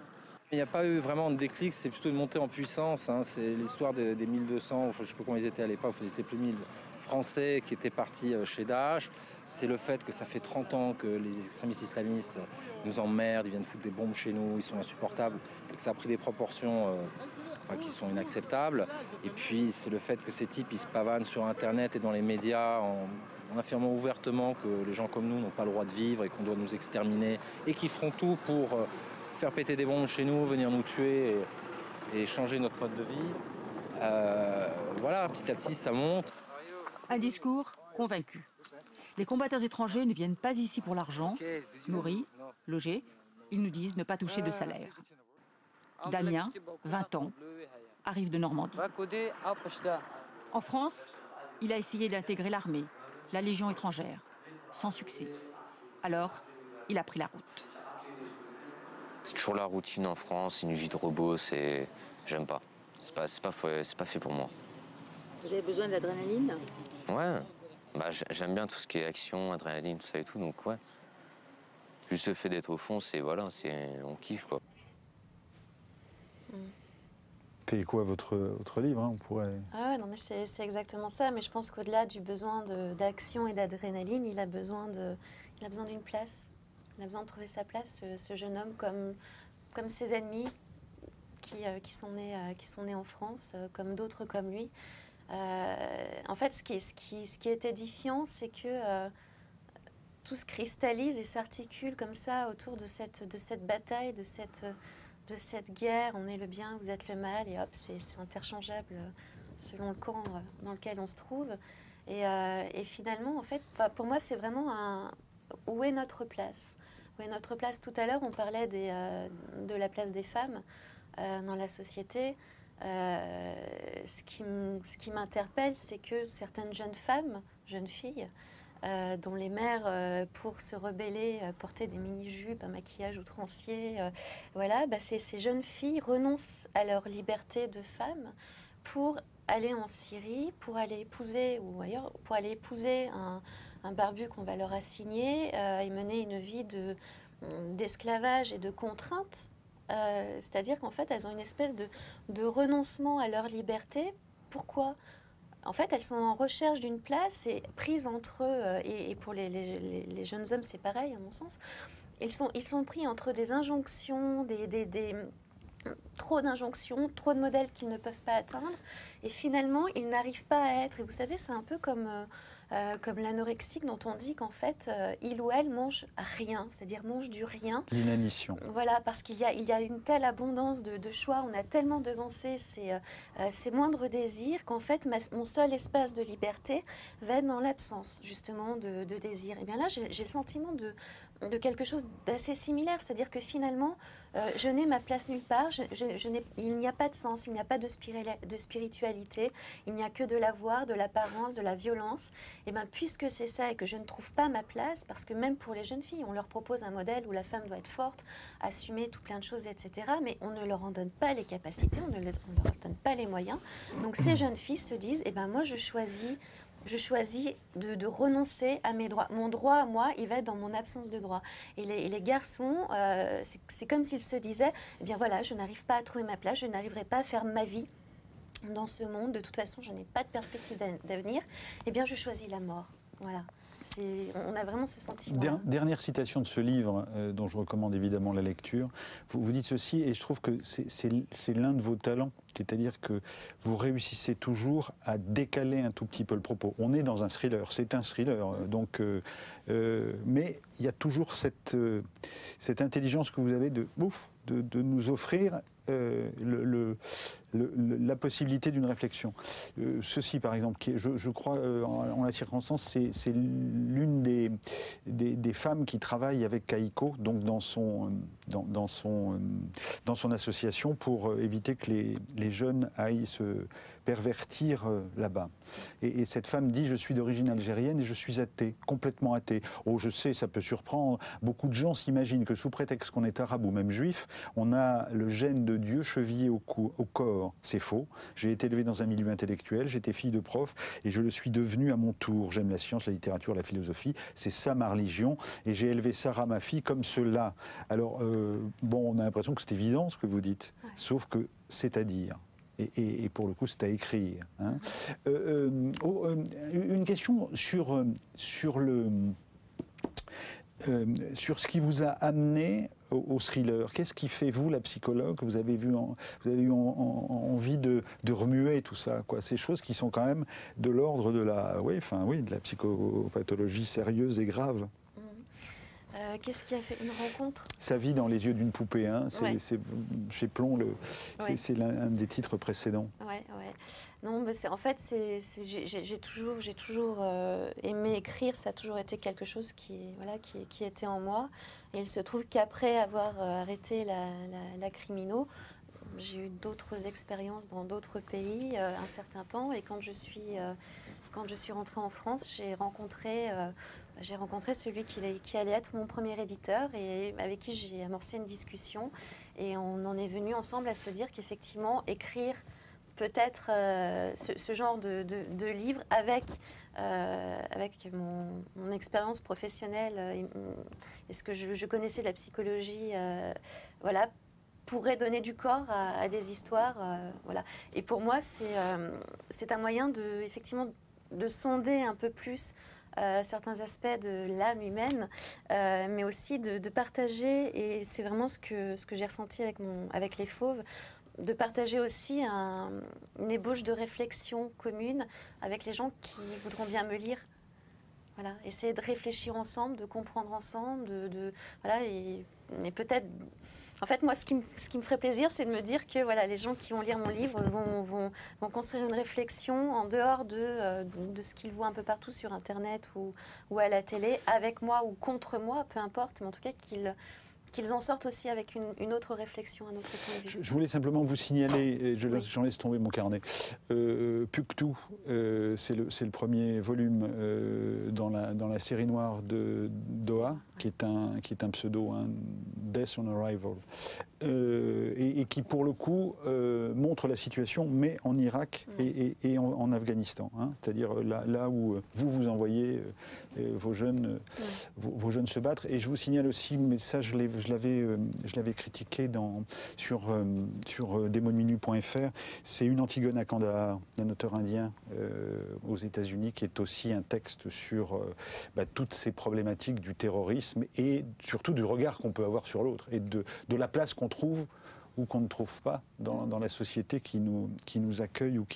Il n'y a pas eu vraiment de déclic, c'est plutôt une montée en puissance. Hein. C'est l'histoire des 1200, je ne sais pas comment ils étaient à l'époque, ils étaient plus 1000 Français qui étaient partis chez Daesh. C'est le fait que ça fait 30 ans que les extrémistes islamistes nous emmerdent, ils viennent foutre des bombes chez nous, ils sont insupportables, et que ça a pris des proportions qui sont inacceptables. Et puis c'est le fait que ces types ils se pavanent sur Internet et dans les médias en affirmant ouvertement que les gens comme nous n'ont pas le droit de vivre et qu'on doit nous exterminer et qui feront tout pour faire péter des bombes chez nous, venir nous tuer et changer notre mode de vie. Voilà, petit à petit ça monte. Un discours convaincu. Les combattants étrangers ne viennent pas ici pour l'argent. Nourris, logés, ils nous disent ne pas toucher de salaire. Damien, 20 ans, arrive de Normandie. En France, il a essayé d'intégrer l'armée, la Légion étrangère, sans succès. Alors, il a pris la route. C'est toujours la routine en France, une vie de robot, j'aime pas. C'est pas fait pour moi. Vous avez besoin d'adrénaline ? Ouais, j'aime bien tout ce qui est action, adrénaline, tout ça et tout, donc ouais. Juste le fait d'être au fond, on kiffe quoi. C'est quoi votre livre, hein, on pourrait... Ah ouais, non mais c'est exactement ça, mais je pense qu'au-delà du besoin d'action et d'adrénaline, il a besoin d'une place. Il a besoin de trouver sa place, ce jeune homme, comme ses ennemis qui sont nés en France, comme d'autres comme lui. En fait, ce qui est édifiant, c'est que tout se cristallise et s'articule comme ça autour de cette bataille, de cette guerre. On est le bien, vous êtes le mal, et hop, c'est interchangeable selon le camp dans lequel on se trouve. Et finalement, en fait, pour moi, c'est vraiment où est notre place? Où est notre place? Tout à l'heure, on parlait de la place des femmes dans la société. Ce qui m'interpelle, c'est que certaines jeunes femmes, jeunes filles, dont les mères, pour se rebeller, portaient des mini-jupes, un maquillage outrancier. Voilà, ces jeunes filles renoncent à leur liberté de femme pour aller en Syrie, pour aller épouser, ou ailleurs, pour aller épouser un barbu qu'on va leur assigner et mener une vie d'esclavage et de contrainte. C'est-à-dire qu'en fait, elles ont une espèce de renoncement à leur liberté. Pourquoi ? En fait, elles sont en recherche d'une place et prises entre eux, et pour les jeunes hommes, c'est pareil, à mon sens. Ils sont pris entre des injonctions, trop d'injonctions, trop de modèles qu'ils ne peuvent pas atteindre. Et finalement, ils n'arrivent pas à être. Et vous savez, c'est un peu comme l'anorexique dont on dit qu'en fait, il ou elle mange rien, c'est-à-dire mange du rien. L'inanition. Voilà, parce qu'il y a une telle abondance de choix, on a tellement devancé ces moindres désirs qu'en fait, mon seul espace de liberté va être dans l'absence, justement, de désir. Et bien là, j'ai le sentiment de quelque chose d'assez similaire, c'est-à-dire que finalement, je n'ai ma place nulle part, il n'y a pas de sens, il n'y a pas de spiritualité, il n'y a que de l'avoir, de l'apparence, de la violence. Et bien, puisque c'est ça et que je ne trouve pas ma place, parce que même pour les jeunes filles, on leur propose un modèle où la femme doit être forte, assumer tout plein de choses, etc. Mais on ne leur en donne pas les capacités, on ne leur donne pas les moyens. Donc ces jeunes filles se disent, eh ben moi je choisis de renoncer à mes droits. Mon droit à moi, il va être dans mon absence de droit. Et les garçons, c'est comme s'ils se disaient, eh bien voilà, je n'arrive pas à trouver ma place, je n'arriverai pas à faire ma vie dans ce monde. De toute façon, je n'ai pas de perspective d'avenir. Eh bien, je choisis la mort. Voilà. On a vraiment ce sentiment. Dernière citation de ce livre, dont je recommande évidemment la lecture. Vous dites ceci, et je trouve que c'est l'un de vos talents, c'est-à-dire que vous réussissez toujours à décaler un tout petit peu le propos. On est dans un thriller, c'est un thriller, donc, mais il y a toujours cette intelligence que vous avez de nous offrir la possibilité d'une réflexion. Ceci, par exemple, qui est, je crois, en la circonstance, c'est l'une des femmes qui travaille avec Kaiko, donc dans son association, pour éviter que les jeunes aillent se pervertir là-bas. Et cette femme dit, je suis d'origine algérienne et je suis athée, complètement athée. Oh, je sais, ça peut surprendre. Beaucoup de gens s'imaginent que sous prétexte qu'on est arabe ou même juif, on a le gène de Dieu chevillé au corps. C'est faux. J'ai été élevé dans un milieu intellectuel, j'étais fille de prof et je le suis devenu à mon tour. J'aime la science, la littérature, la philosophie. C'est ça ma religion et j'ai élevé Sarah, ma fille, comme cela. Alors, bon, on a l'impression que c'est évident ce que vous dites, ouais. Sauf que c'est à dire. Et pour le coup, c'est à écrire. Hein. Une question sur ce qui vous a amené au thriller. Qu'est-ce qui fait, vous, la psychologue, que vous avez eu envie de remuer tout ça, quoi. Ces choses qui sont quand même de l'ordre de de la psychopathologie sérieuse et grave. Qu'est-ce qui a fait une rencontre? Sa vie dans les yeux d'une poupée, hein. C'est chez Plomb, c'est l'un des titres précédents. Ouais. Non, mais en fait, j'ai toujours aimé écrire. Ça a toujours été quelque chose qui était en moi. Et il se trouve qu'après avoir arrêté la crimino, j'ai eu d'autres expériences dans d'autres pays un certain temps. Et quand je suis rentrée en France, j'ai rencontré celui qui allait être mon premier éditeur et avec qui j'ai amorcé une discussion. Et on en est venu ensemble à se dire qu'effectivement, écrire peut-être ce genre de livre avec mon expérience professionnelle et ce que je connaissais de la psychologie, pourrait donner du corps à des histoires. Voilà. Et pour moi, c'est un moyen effectivement de sonder un peu plus certains aspects de l'âme humaine, mais aussi de partager, et c'est vraiment ce que j'ai ressenti avec les Fauves, de partager aussi une ébauche de réflexion commune avec les gens qui voudront bien me lire. Voilà, essayer de réfléchir ensemble, de comprendre ensemble, et peut-être En fait, moi, ce qui me ferait plaisir, c'est de me dire que voilà, les gens qui vont lire mon livre vont construire une réflexion en dehors de ce qu'ils voient un peu partout sur Internet ou à la télé, avec moi ou contre moi, peu importe, mais en tout cas qu'ils en sortent aussi avec une autre réflexion, un autre point de vue. Je voulais simplement vous signaler, et j'en laisse tomber mon carnet, Puctou, c'est le premier volume dans la série noire de Doha, qui est un pseudo, un Death on Arrival, et qui pour le coup montre la situation, mais en Irak et en Afghanistan, hein, c'est-à-dire là où vous envoyez vos jeunes se battre. Et je vous signale aussi, mais ça je l'avais critiqué sur demonminus.fr, c'est Une Antigone à Kandahar, d'un auteur indien aux États-Unis, qui est aussi un texte sur toutes ces problématiques du terrorisme et surtout du regard qu'on peut avoir sur l'autre et de la place qu'on trouve ou qu'on ne trouve pas dans la société qui nous accueille ou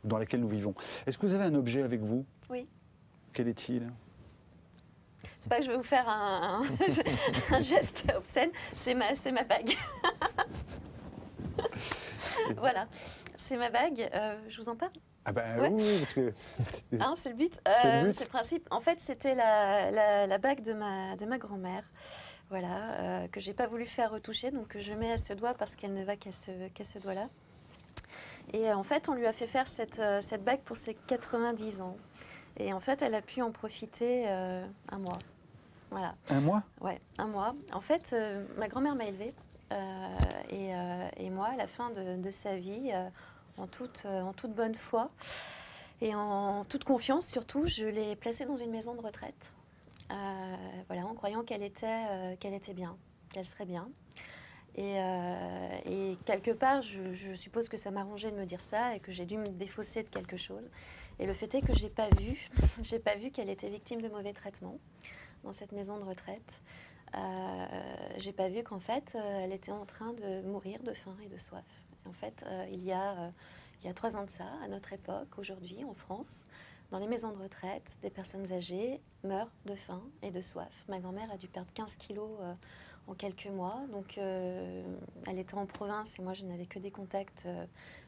dans laquelle nous vivons. Est-ce que vous avez un objet avec vous? Oui. Quel est-il? C'est pas que je vais vous faire un geste obscène, c'est ma bague. Voilà, c'est ma bague. Je vous en parle? Ah ben oui, parce que... Hein, c'est le but. C'est le but. C'est le principe. En fait, c'était la bague de ma grand-mère, voilà, que j'ai pas voulu faire retoucher, donc que je mets à ce doigt parce qu'elle ne va qu'à ce doigt-là. Et en fait, on lui a fait faire cette bague pour ses 90 ans. Et en fait, elle a pu en profiter un mois. Voilà. Un mois? Ouais, un mois. En fait, ma grand-mère m'a élevée. Et moi, à la fin de sa vie, en toute bonne foi et en toute confiance surtout, je l'ai placée dans une maison de retraite. Voilà, en croyant qu'elle était bien, qu'elle serait bien. Et quelque part, je suppose que ça m'arrangeait de me dire ça et que j'ai dû me défausser de quelque chose. Et le fait est que j'ai pas vu qu'elle était victime de mauvais traitements dans cette maison de retraite. J'ai pas vu qu'en fait, elle était en train de mourir de faim et de soif. Et en fait, il y a 3 ans de ça, à notre époque, aujourd'hui, en France, dans les maisons de retraite, des personnes âgées meurent de faim et de soif. Ma grand-mère a dû perdre 15 kilos en quelques mois. Donc, elle était en province et moi, je n'avais que des contacts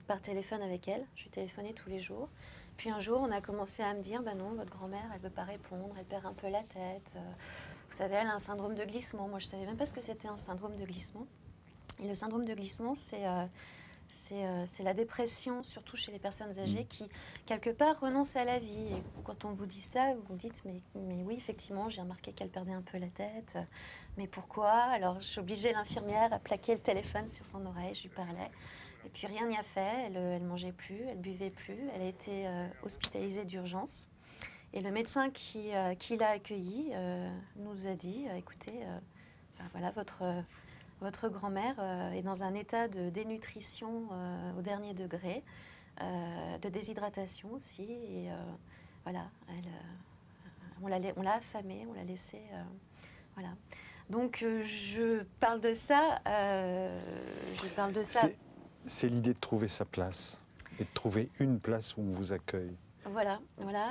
par téléphone avec elle. Je lui téléphonais tous les jours. Puis un jour, on a commencé à me dire, ben non, votre grand-mère, elle ne veut pas répondre, elle perd un peu la tête. Vous savez, elle a un syndrome de glissement. Moi, je ne savais même pas ce que c'était un syndrome de glissement. Et le syndrome de glissement, c'est la dépression, surtout chez les personnes âgées qui, quelque part, renoncent à la vie. Et quand on vous dit ça, vous vous dites, mais oui, effectivement, j'ai remarqué qu'elle perdait un peu la tête. Mais pourquoi? Alors, j'obligeais l'infirmière à plaquer le téléphone sur son oreille, je lui parlais. Et puis, rien n'y a fait. Elle mangeait plus, elle buvait plus. Elle a été hospitalisée d'urgence. Et le médecin qui l'a accueillie nous a dit, écoutez, voilà, votre grand-mère est dans un état de dénutrition au dernier degré, de déshydratation aussi. Et voilà, on l'a affamée, on l'a laissée. Voilà. Donc je parle de ça. C'est l'idée de trouver sa place et de trouver une place où on vous accueille. Voilà,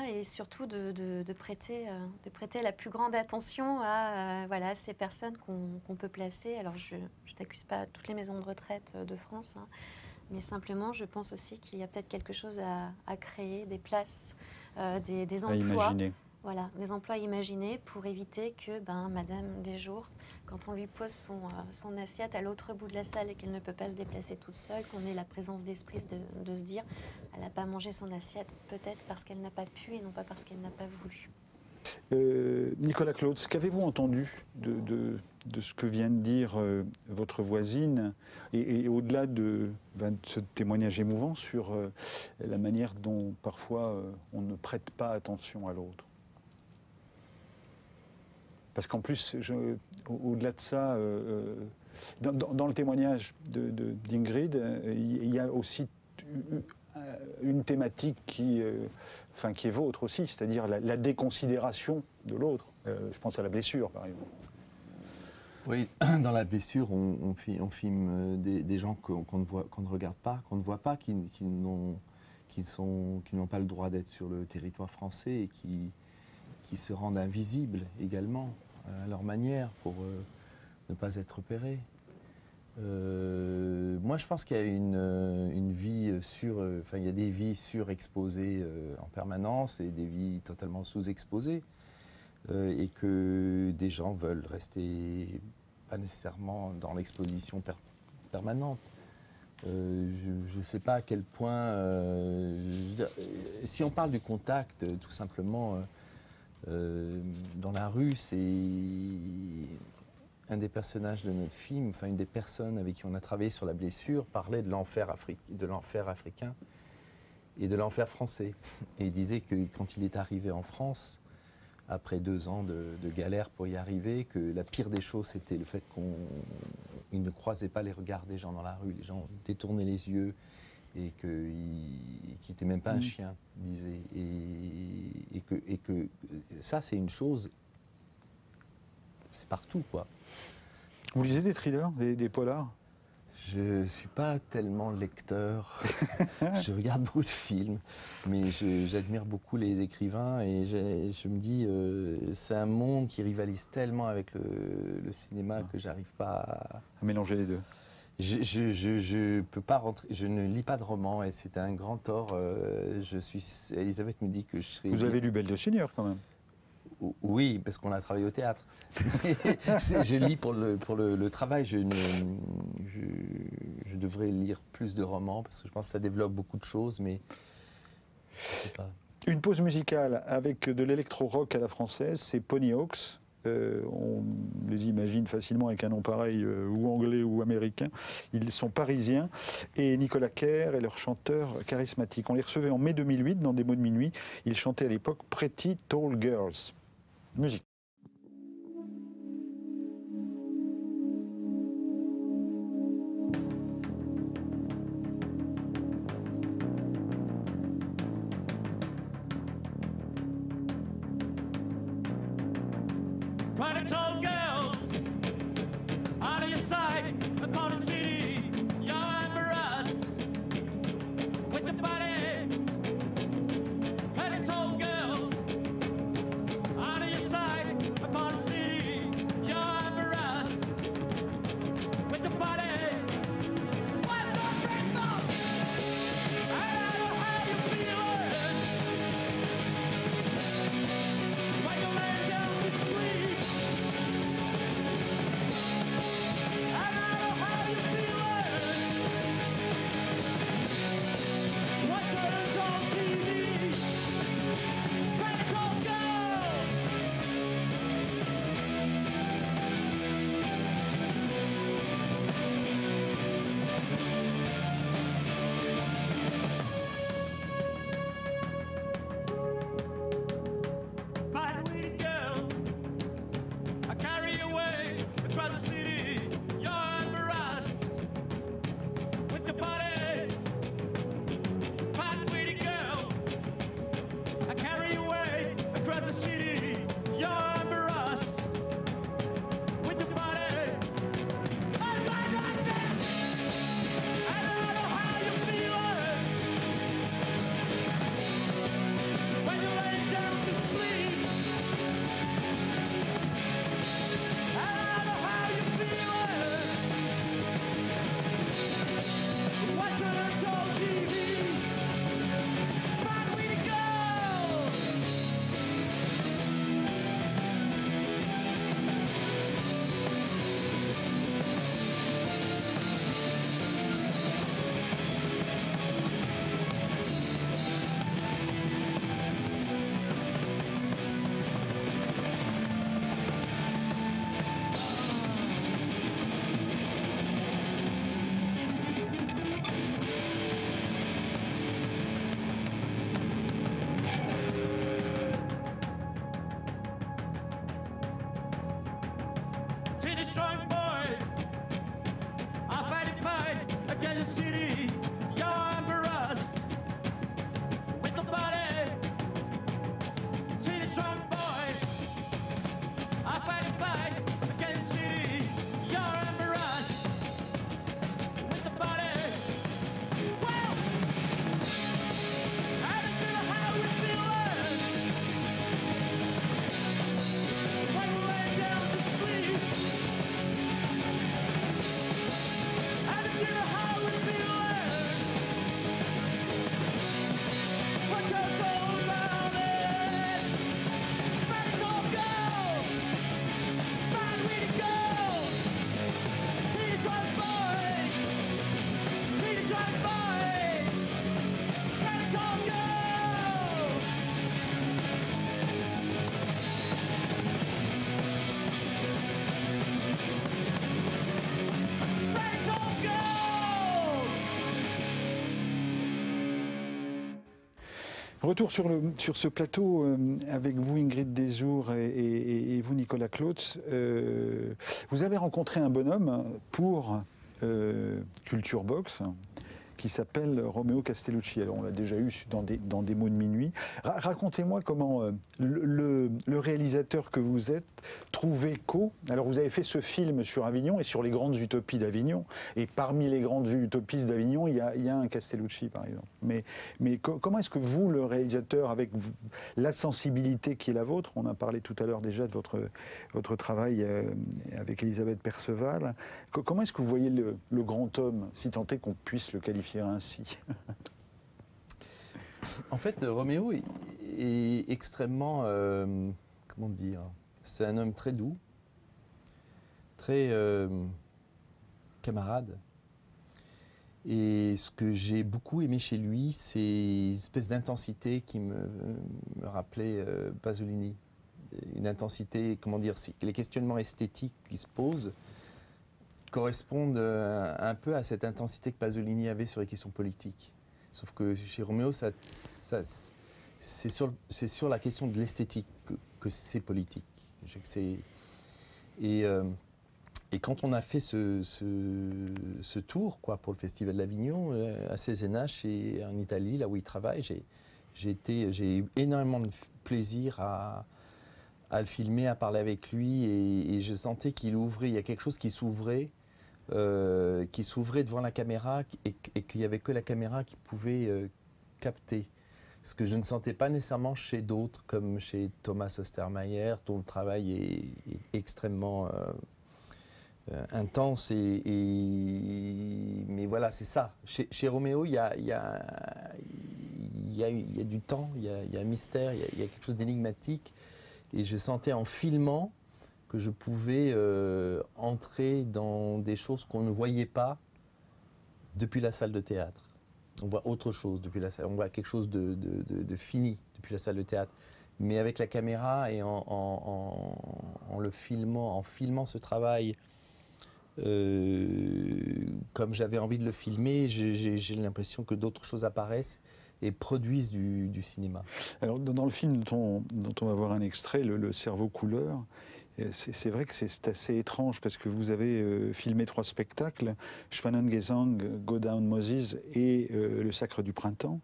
et surtout de prêter la plus grande attention à ces personnes qu'on peut placer. Alors, je n'accuse pas toutes les maisons de retraite de France, hein, mais simplement, je pense aussi qu'il y a peut-être quelque chose à créer, des places, des emplois. À imaginer. Voilà, des emplois imaginés pour éviter que Madame Desjours, quand on lui pose son assiette à l'autre bout de la salle et qu'elle ne peut pas se déplacer toute seule, qu'on ait la présence d'esprit de se dire elle n'a pas mangé son assiette peut-être parce qu'elle n'a pas pu et non pas parce qu'elle n'a pas voulu. Nicolas Claude, qu'avez-vous entendu de ce que vient de dire votre voisine et au-delà de ce témoignage émouvant sur la manière dont parfois on ne prête pas attention à l'autre? Parce qu'en plus, au-delà de ça, dans le témoignage d'Ingrid, il y a aussi une thématique qui est vôtre aussi, c'est-à-dire la déconsidération de l'autre. Je pense à la blessure, par exemple. Oui, dans la blessure, on filme des gens qu'on ne regarde pas, qu'on ne voit pas, qui n'ont pas le droit d'être sur le territoire français et qui se rendent invisibles également à leur manière pour ne pas être repérés. Moi, je pense qu'il y a une vie il y a des vies surexposées en permanence et des vies totalement sous-exposées, et que des gens veulent rester pas nécessairement dans l'exposition permanente. Je ne sais pas à quel point. Si on parle du contact, tout simplement, dans la rue, c'est un des personnages de notre film, une des personnes avec qui on a travaillé sur la blessure, parlait de l'enfer africain et de l'enfer français. Et il disait que quand il est arrivé en France, après 2 ans de galère pour y arriver, que la pire des choses, c'était le fait qu'il ne croisait pas les regards des gens dans la rue. Les gens détournaient les yeux et qu'il n'était même pas un chien, il disait. Et que ça, c'est une chose, c'est partout, quoi. Vous lisez des thrillers, des polars? Je ne suis pas tellement lecteur. Je regarde beaucoup de films, mais j'admire beaucoup les écrivains et je me dis, c'est un monde qui rivalise tellement avec le cinéma que j'arrive pas à mélanger les deux. Je peux pas rentrer. Je ne lis pas de romans et c'est un grand tort. Elisabeth me dit que je serais. Vous avez lu Belle de Seigneur quand même. Oui, parce qu'on a travaillé au théâtre. Je lis pour le travail. Je devrais lire plus de romans parce que je pense que ça développe beaucoup de choses, mais je sais pas. Une pause musicale avec de l'électro-rock à la française, c'est Ponyhawks. On les imagine facilement avec un nom pareil, ou anglais ou américain. Ils sont parisiens. Et Nicolas Kerr est leur chanteur charismatique. On les recevait en mai 2008 dans Des mots de minuit. Ils chantaient à l'époque Pretty Tall Girls. Musique. Pretty tall girls, out of your sight, upon the city, you're embarrassed with the body. Pretty tall girl, out of your sight, upon the city, you're embarrassed with the body. What's your great thought? I don't know how you feel it when you lay down to sleep. Retour sur ce plateau avec vous, Ingrid Desjours, et vous, Nicolas Clautz. Vous avez rencontré un bonhomme pour Culture Box qui s'appelle Romeo Castellucci. Alors, on l'a déjà eu dans des mots de minuit. Racontez-moi comment le réalisateur que vous êtes trouve écho. Alors, vous avez fait ce film sur Avignon et sur les grandes utopies d'Avignon. Et parmi les grandes utopies d'Avignon, il y a un Castellucci, par exemple. Mais comment est-ce que vous, le réalisateur, avec la sensibilité qui est la vôtre, on a parlé tout à l'heure déjà de votre travail avec Elisabeth Perceval, comment est-ce que vous voyez le grand homme, si tant est qu'on puisse le qualifier ainsi? En fait, Roméo est extrêmement, comment dire, c'est un homme très doux, très camarade. Et ce que j'ai beaucoup aimé chez lui, c'est une espèce d'intensité qui me rappelait Pasolini. Une intensité, comment dire, les questionnements esthétiques qui se posent correspondent un peu à cette intensité que Pasolini avait sur les questions politiques. Sauf que chez Roméo, c'est sur la question de l'esthétique que c'est politique. Et quand on a fait ce tour pour le Festival d'Avignon, à Cesena, en Italie, là où il travaille, j'ai eu énormément de plaisir à le filmer, à parler avec lui, et je sentais qu'il ouvrait, il y a quelque chose qui s'ouvrait devant la caméra, et qu'il n'y avait que la caméra qui pouvait capter. Ce que je ne sentais pas nécessairement chez d'autres, comme chez Thomas Ostermayer, dont le travail est extrêmement intense. Mais voilà, c'est ça. Chez Roméo, il y a du temps, il y a un mystère, il y a quelque chose d'énigmatique. Et je sentais en filmant que je pouvais entrer dans des choses qu'on ne voyait pas depuis la salle de théâtre. On voit autre chose depuis la salle, on voit quelque chose de fini depuis la salle de théâtre. Mais avec la caméra et en le filmant, en filmant ce travail, comme j'avais envie de le filmer, j'ai l'impression que d'autres choses apparaissent et produisent du cinéma. Alors, dans le film dont on va voir un extrait, le cerveau couleur, c'est vrai que c'est assez étrange parce que vous avez filmé 3 spectacles, Schwanengesang, Go Down Moses et Le Sacre du Printemps.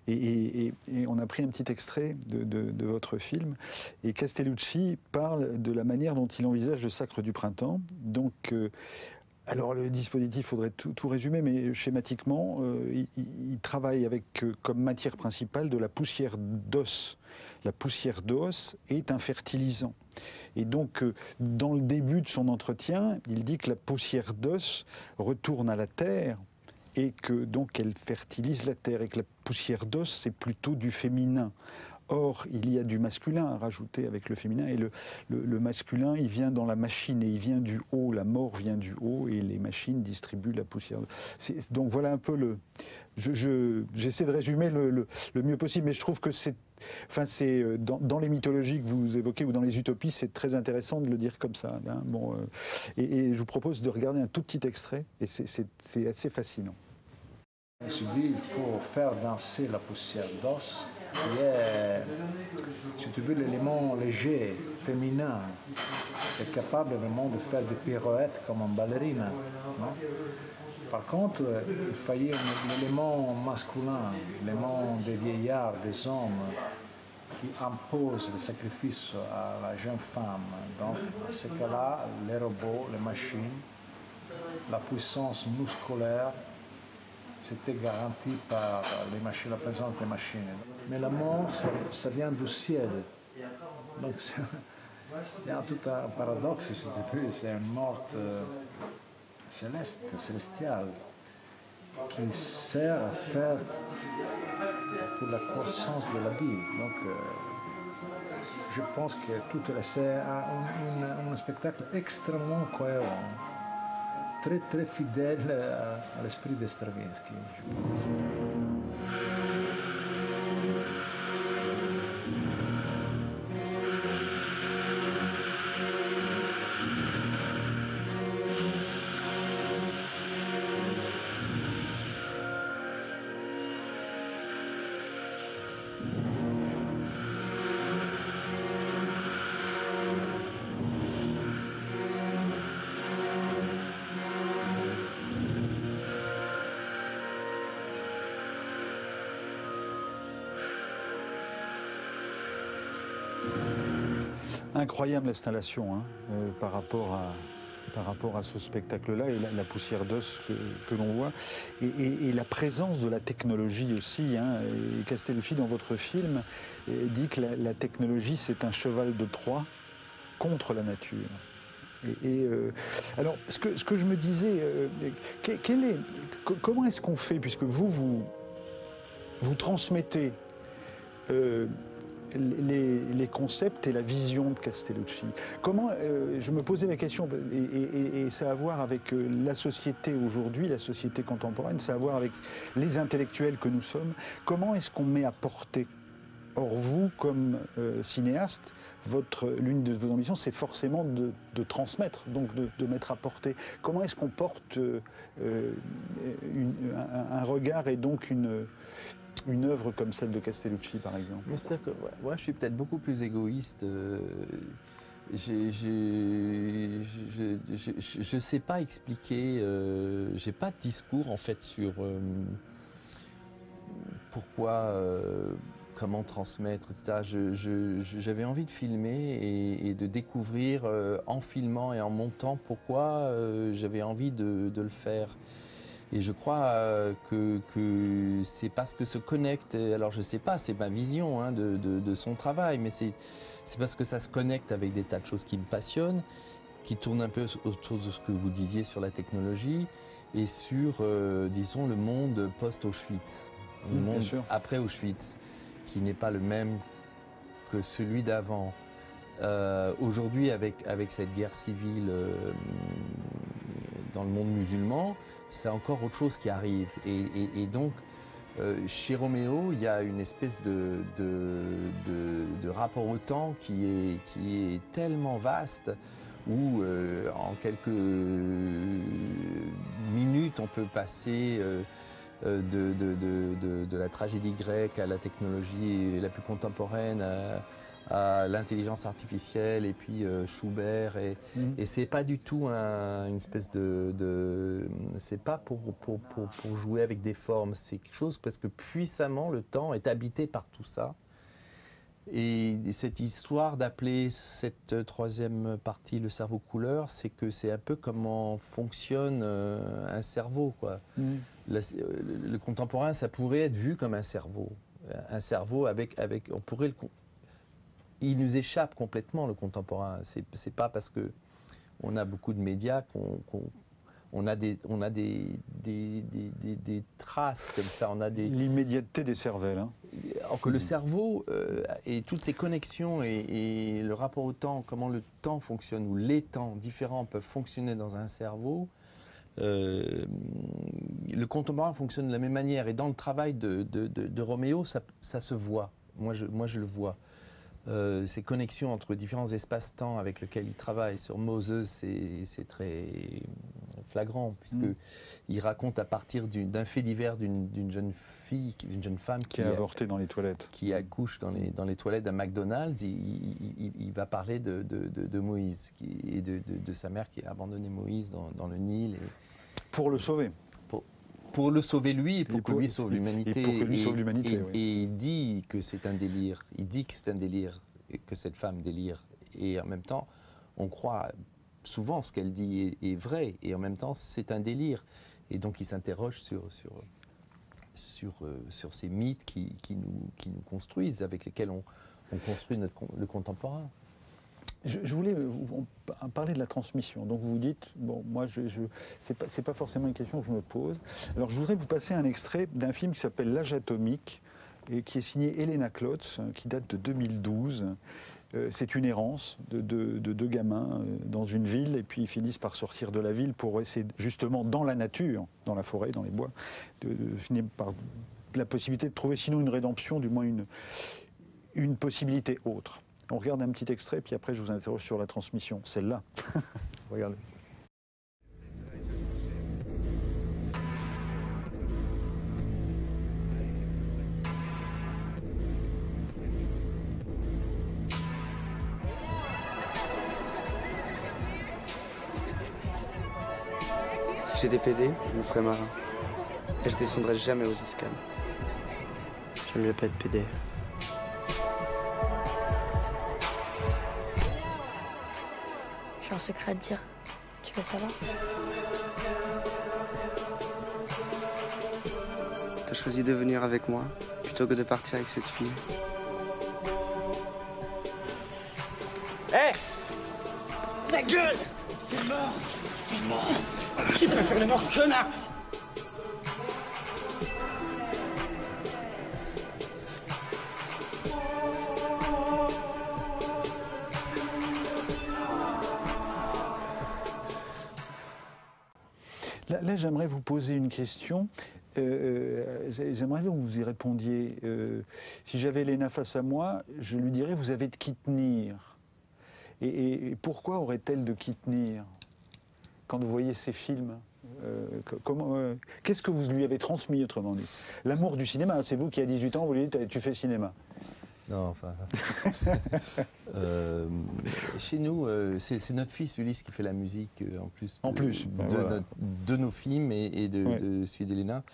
Et on a pris un petit extrait de votre film. Et Castellucci parle de la manière dont il envisage Le Sacre du Printemps. Donc, alors le dispositif, il faudrait tout résumer, mais schématiquement, il travaille avec comme matière principale de la poussière d'os. La poussière d'os est un fertilisant. Et donc, dans le début de son entretien, il dit que la poussière d'os retourne à la terre et que donc elle fertilise la terre et que la poussière d'os, c'est plutôt du féminin. Or, il y a du masculin à rajouter avec le féminin, et le masculin, il vient dans la machine et il vient du haut, la mort vient du haut, et les machines distribuent la poussière. Donc voilà un peu j'essaie de résumer le mieux possible, mais je trouve que dans les mythologies que vous évoquez ou dans les utopies, c'est très intéressant de le dire comme ça. Hein. Bon, et je vous propose de regarder un tout petit extrait, et c'est assez fascinant. Il se dit qu'il faut faire danser la poussière d'os, qui est, si tu veux, l'élément léger, féminin, qui est capable vraiment de faire des pirouettes comme une ballerine. Non? Par contre, il fallait un élément masculin, l'élément des vieillards, des hommes, qui impose le sacrifice à la jeune femme. Donc, dans ce cas-là, les robots, les machines, la puissance musculaire, c'était garanti par les machines, la présence des machines. Mais la mort, ça vient du ciel. Donc, il y a tout un paradoxe, si tu veux, c'est une mort célestiale, qui sert à faire pour la croissance de la vie. Donc, je pense que c'est un spectacle extrêmement cohérent, très très fidèle à l'esprit de Stravinsky, je pense. Incroyable installation hein, par rapport à ce spectacle-là et la poussière d'os que l'on voit. Et la présence de la technologie aussi. Hein. Et Castellucci, dans votre film, dit que la technologie, c'est un cheval de Troie contre la nature. Alors, ce que je me disais, comment est-ce qu'on fait, puisque vous transmettez les concepts et la vision de Castellucci. Comment, je me posais la question, et ça a à voir avec la société aujourd'hui, la société contemporaine, ça a à voir avec les intellectuels que nous sommes. Comment est-ce qu'on met à portée? Or, vous, comme cinéaste, l'une de vos ambitions, c'est forcément de transmettre, donc de mettre à portée. Comment est-ce qu'on porte un regard et donc une œuvre comme celle de Castellucci, par exemple? C'est-à-dire que moi, je suis peut-être beaucoup plus égoïste. Je ne sais pas expliquer, j'ai pas de discours en fait sur pourquoi, comment transmettre, etc. J'avais envie de filmer et de découvrir en filmant et en montant pourquoi j'avais envie de le faire. Et je crois que c'est parce que se connecte, alors je ne sais pas, c'est ma vision hein, de son travail, mais c'est parce que ça se connecte avec des tas de choses qui me passionnent, qui tournent un peu autour de ce que vous disiez sur la technologie et sur, disons, le monde post-Auschwitz, le monde après Auschwitz, qui n'est pas le même que celui d'avant. Aujourd'hui, avec cette guerre civile dans le monde musulman, c'est encore autre chose qui arrive. Et donc, chez Roméo, il y a une espèce de rapport au temps qui est tellement vaste, où en quelques minutes, on peut passer de la tragédie grecque à la technologie la plus contemporaine, à l'intelligence artificielle, et puis Schubert, et c'est pas du tout une espèce c'est pas pour jouer avec des formes, c'est quelque chose parce que puissamment le temps est habité par tout ça. Et cette histoire d'appeler cette troisième partie le cerveau couleur, c'est que c'est un peu comment fonctionne un cerveau, quoi. Le contemporain, ça pourrait être vu comme un cerveau avec on pourrait il nous échappe complètement, le contemporain. C'est pas parce que on a beaucoup de médias qu'on a des traces comme ça. On a l'immédiateté des cervelles. Hein. Alors que le cerveau et toutes ces connexions et le rapport au temps, comment le temps fonctionne, ou les temps différents peuvent fonctionner dans un cerveau. Le contemporain fonctionne de la même manière. Et dans le travail de Roméo, ça se voit. Moi, je le vois. Ces connexions entre différents espaces-temps avec lesquels il travaille. Sur Moses, c'est très flagrant, puisqu'il raconte à partir d'un fait divers d'une jeune femme qui a avorté dans les toilettes. Qui accouche dans les toilettes d'un McDonald's. Il va parler de Moïse et de sa mère qui a abandonné Moïse dans le Nil. Pour le sauver. Pour le sauver lui et pour que lui sauve l'humanité. Et pour que lui sauve l'humanité, oui. Et il dit que c'est un délire. Il dit que c'est un délire, et que cette femme délire. Et en même temps, on croit souvent ce qu'elle dit est vrai. Et en même temps, c'est un délire. Et donc il s'interroge sur ces mythes qui nous construisent, avec lesquels on construit le contemporain. Je voulais parler de la transmission. Donc vous dites, bon, moi, c'est pas forcément une question que je me pose. Alors je voudrais vous passer un extrait d'un film qui s'appelle L'âge atomique, et qui est signé Elena Klotz, qui date de 2012. C'est une errance de deux gamins dans une ville, et puis ils finissent par sortir de la ville pour essayer, justement, dans la nature, dans la forêt, dans les bois, de finir par la possibilité de trouver sinon une rédemption, du moins une possibilité autre. On regarde un petit extrait, puis après je vous interroge sur la transmission. Celle-là. Regardez. Si j'étais PD, je me ferais marin. Et je descendrais jamais aux escales. J'aime mieux pas être PD. J'ai un secret à te dire. Tu veux savoir? T'as choisi de venir avec moi plutôt que de partir avec cette fille. Hé! Ta gueule! C'est mort! C'est mort! Tu préfères le mort, connard! Là, j'aimerais vous poser une question. J'aimerais que vous y répondiez. Si j'avais Léna face à moi, je lui dirais, vous avez de qui tenir. Et pourquoi aurait-elle de qui tenir quand vous voyez ces films? Qu'est-ce que vous lui avez transmis, autrement dit? L'amour du cinéma, c'est vous qui, à 18 ans, vous lui dites, tu fais cinéma. Non, enfin... chez nous, c'est notre fils Ulysse qui fait la musique, en plus de nos films et de celui d'Elena.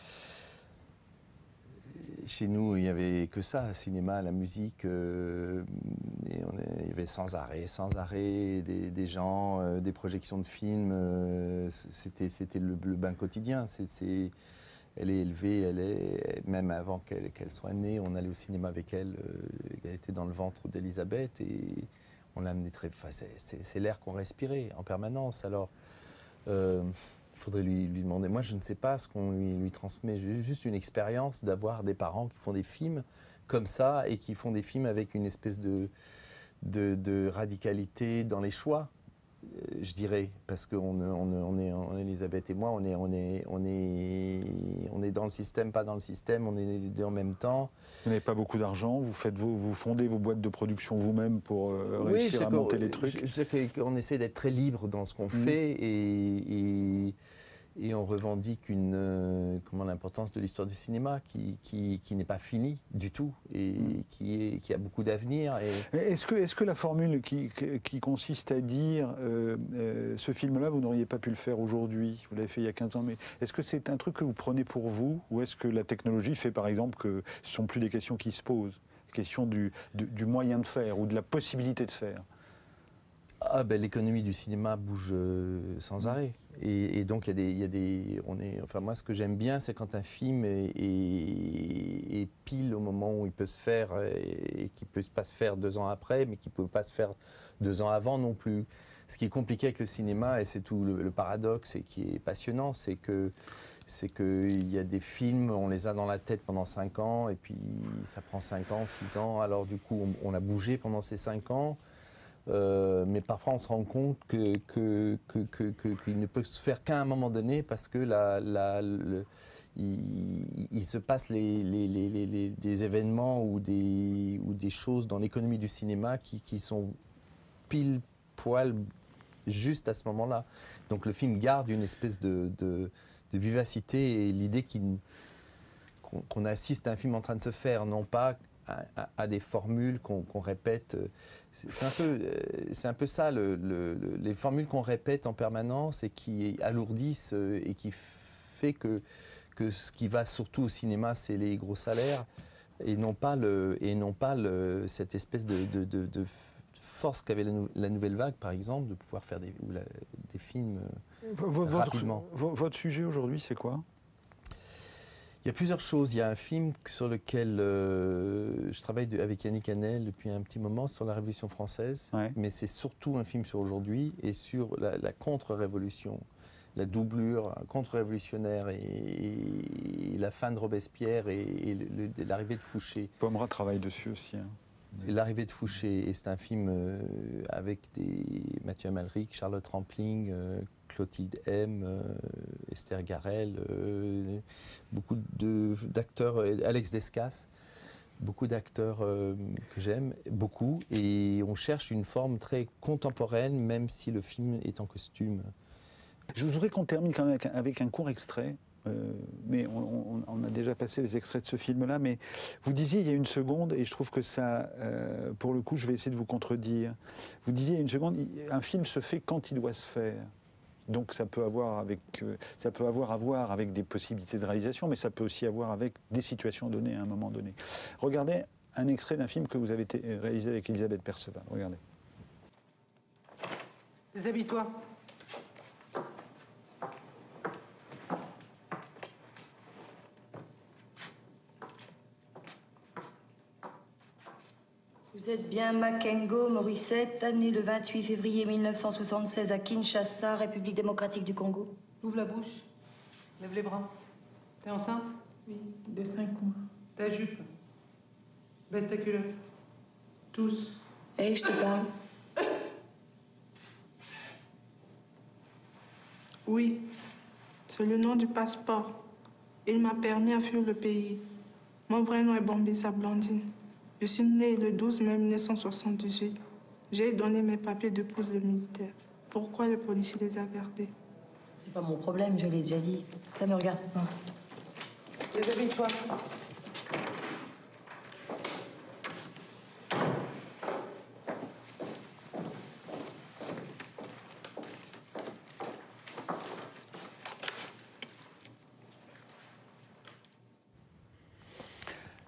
Chez nous, il n'y avait que ça, cinéma, la musique. Et il y avait sans arrêt des gens, des projections de films. C'était le bain quotidien. Elle est élevée, même avant qu'elle soit née, on allait au cinéma avec elle. Elle était dans le ventre d'Elisabeth et on l'a amenée très... Enfin, c'est l'air qu'on respirait en permanence. Alors, il faudrait lui demander. Moi, je ne sais pas ce qu'on lui transmet. J'ai juste une expérience d'avoir des parents qui font des films comme ça et qui font des films avec une espèce de radicalité dans les choix. Je dirais, parce qu'on est Elisabeth et moi, on est dans le système, pas dans le système, on est les deux en même temps. Vous n'avez pas beaucoup d'argent, vous fondez vos boîtes de production vous-même pour réussir à monter les trucs. Je sais qu'on essaie d'être très libre dans ce qu'on fait et on revendique l'importance de l'histoire du cinéma qui n'est pas finie du tout et qui a beaucoup d'avenir. Est-ce que la formule qui consiste à dire ce film-là, vous n'auriez pas pu le faire aujourd'hui, vous l'avez fait il y a 15 ans, mais est-ce que c'est un truc que vous prenez pour vous ou est-ce que la technologie fait par exemple que ce ne sont plus des questions qui se posent, des questions du moyen de faire ou de la possibilité de faire? L'économie du cinéma bouge sans arrêt. Et donc, moi, ce que j'aime bien, c'est quand un film est pile au moment où il peut se faire et qui ne peut pas se faire 2 ans après, mais qui ne peut pas se faire 2 ans avant non plus. Ce qui est compliqué avec le cinéma, et c'est tout le paradoxe et qui est passionnant, c'est qu'il y a des films, on les a dans la tête pendant 5 ans, et puis ça prend 5 ans, 6 ans, alors du coup, on a bougé pendant ces 5 ans. Mais parfois on se rend compte qu'il ne peut se faire qu'à un moment donné parce que il se passe des événements ou des choses dans l'économie du cinéma qui sont pile poil juste à ce moment-là. Donc le film garde une espèce de vivacité et l'idée qu'on assiste à un film en train de se faire, non pas à des formules qu'on répète. C'est un peu ça, les formules qu'on répète en permanence et qui alourdissent et qui fait que ce qui va surtout au cinéma, c'est les gros salaires et non pas cette espèce de force qu'avait la nouvelle vague, par exemple, de pouvoir faire des films rapidement. Votre sujet aujourd'hui, c'est quoi ? Il y a plusieurs choses. Il y a un film sur lequel je travaille avec Yannick Hanel depuis un petit moment, sur la Révolution française, mais c'est surtout un film sur aujourd'hui et sur la contre-révolution, la doublure contre-révolutionnaire et la fin de Robespierre et l'arrivée de Fouché. Pomera travaille dessus aussi. L'arrivée de Fouché, et c'est un film avec Mathieu Amalric, Charlotte Rampling, Clotilde M, Esther Garel, beaucoup d'acteurs, Alex Descas, beaucoup d'acteurs que j'aime, beaucoup, et on cherche une forme très contemporaine, même si le film est en costume. Je voudrais qu'on termine quand même avec un court extrait. Mais on a déjà passé les extraits de ce film-là, mais vous disiez il y a une seconde, et je trouve que ça, pour le coup, je vais essayer de vous contredire. Vous disiez il y a une seconde, un film se fait quand il doit se faire. Donc ça peut avoir à voir avec des possibilités de réalisation, mais ça peut aussi avoir avec des situations données à un moment donné. Regardez un extrait d'un film que vous avez réalisé avec Elisabeth Perceval. Regardez. Déshabille-toi. Vous êtes bien Makengo Morissette, né le 28 février 1976 à Kinshasa, République démocratique du Congo. Ouvre la bouche. Lève les bras. T'es enceinte? Oui, de 5 mois. Ta jupe. Baisse ta culotte. Tous. Hé, je te parle. Oui, c'est le nom du passeport. Il m'a permis à fuir le pays. Mon vrai nom est Bombissa Blandine. Je suis née le 12 mai 1978. J'ai donné mes papiers d'épouse de militaire. Pourquoi le policier les a gardés? C'est pas mon problème, je l'ai déjà dit. Ça me regarde pas. Déshabille-toi.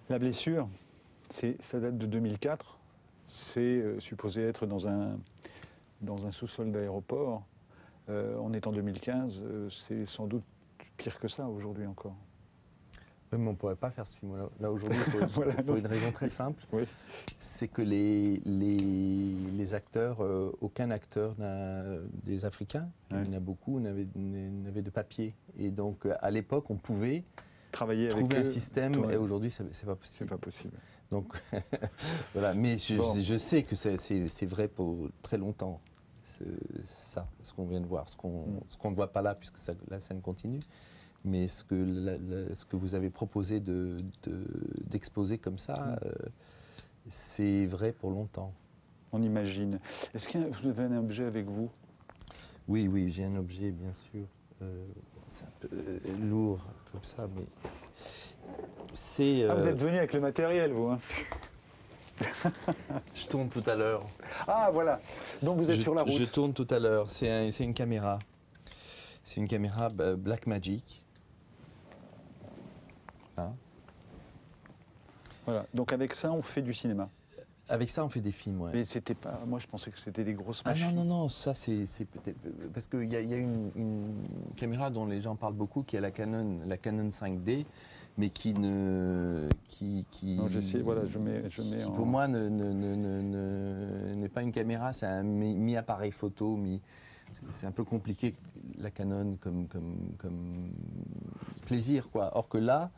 La blessure, ça date de 2004. C'est supposé être dans un sous-sol d'aéroport. On est en 2015. C'est sans doute pire que ça aujourd'hui encore. Oui, mais on ne pourrait pas faire ce film-là aujourd'hui pour une raison très simple. Oui. C'est que les acteurs, aucun acteur des Africains, il y en a beaucoup, n'avait de papier. Et donc, à l'époque, on pouvait trouver un système, et aujourd'hui, c'est pas possible. C'est pas possible. Donc, voilà. Mais je sais que c'est vrai pour très longtemps. Ça, ce qu'on vient de voir, ce qu'on ne voit pas là, puisque la scène continue. Mais ce que vous avez proposé d'exposer comme ça, c'est vrai pour longtemps. On imagine. Est-ce que vous avez un objet avec vous? Oui, j'ai un objet, bien sûr. C'est un peu lourd, comme ça, mais c'est... vous êtes venu avec le matériel, vous, hein? Je tourne tout à l'heure. Ah, voilà. Donc vous êtes sur la route. Je tourne tout à l'heure. C'est une caméra. C'est une caméra Blackmagic. Hein? Voilà. Donc avec ça, on fait du cinéma. Avec ça, on fait des films, ouais. Mais c'était pas... Moi, je pensais que c'était des grosses machines. Ah non, ça c'est peut-être... Parce qu'il y a une caméra dont les gens parlent beaucoup, qui est la Canon 5D, mais qui ne... Non, j'essaie, voilà, je mets pour moi, n'est pas une caméra, c'est un mi-appareil photo, c'est un peu compliqué, la Canon, comme plaisir, quoi. Or que là,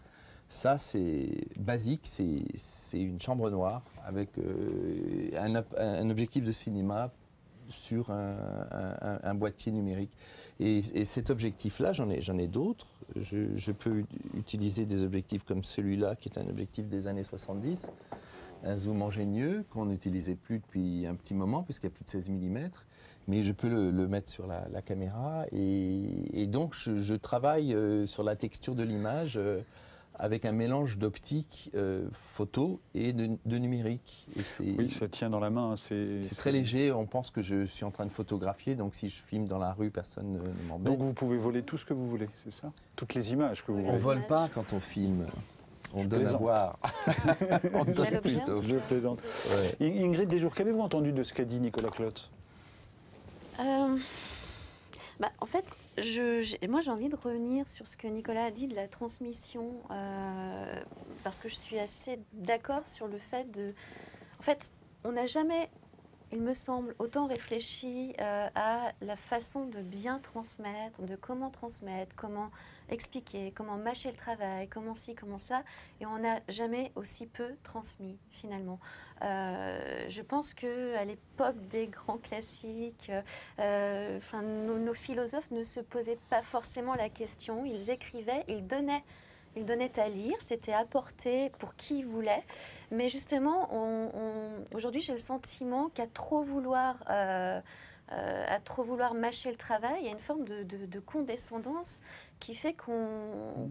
ça, c'est basique, c'est une chambre noire avec un objectif de cinéma sur un boîtier numérique. Et cet objectif-là, j'en ai d'autres. Je peux utiliser des objectifs comme celui-là, qui est un objectif des années 70, un zoom ingénieux qu'on n'utilisait plus depuis un petit moment, puisqu'il y a plus de 16 mm. Mais je peux le mettre sur la caméra. Et donc, je travaille sur la texture de l'image avec un mélange d'optique, photo et de numérique. Et oui, ça tient dans la main. C'est très léger, on pense que je suis en train de photographier, donc si je filme dans la rue, personne ne m'embête. Donc vous pouvez voler tout ce que vous voulez, c'est ça? Toutes les images que vous voulez. On ne vole pas quand on filme. On donne à voir. On donne plutôt. Je plaisante. Ouais. Ingrid Desjours, qu'avez-vous entendu de ce qu'a dit Nicolas Clotte? En fait, moi j'ai envie de revenir sur ce que Nicolas a dit de la transmission, parce que je suis assez d'accord sur le fait de... En fait, on n'a jamais, il me semble, autant réfléchi à la façon de bien transmettre, de comment transmettre, comment expliquer, comment mâcher le travail, comment ci, comment ça, et on n'a jamais aussi peu transmis finalement. Je pense qu'à l'époque des grands classiques, nos philosophes ne se posaient pas forcément la question, ils écrivaient, ils donnaient à lire, c'était apporté pour qui ils voulaient, mais justement, aujourd'hui j'ai le sentiment qu'à trop vouloir mâcher le travail, il y a une forme de condescendance qui fait qu'on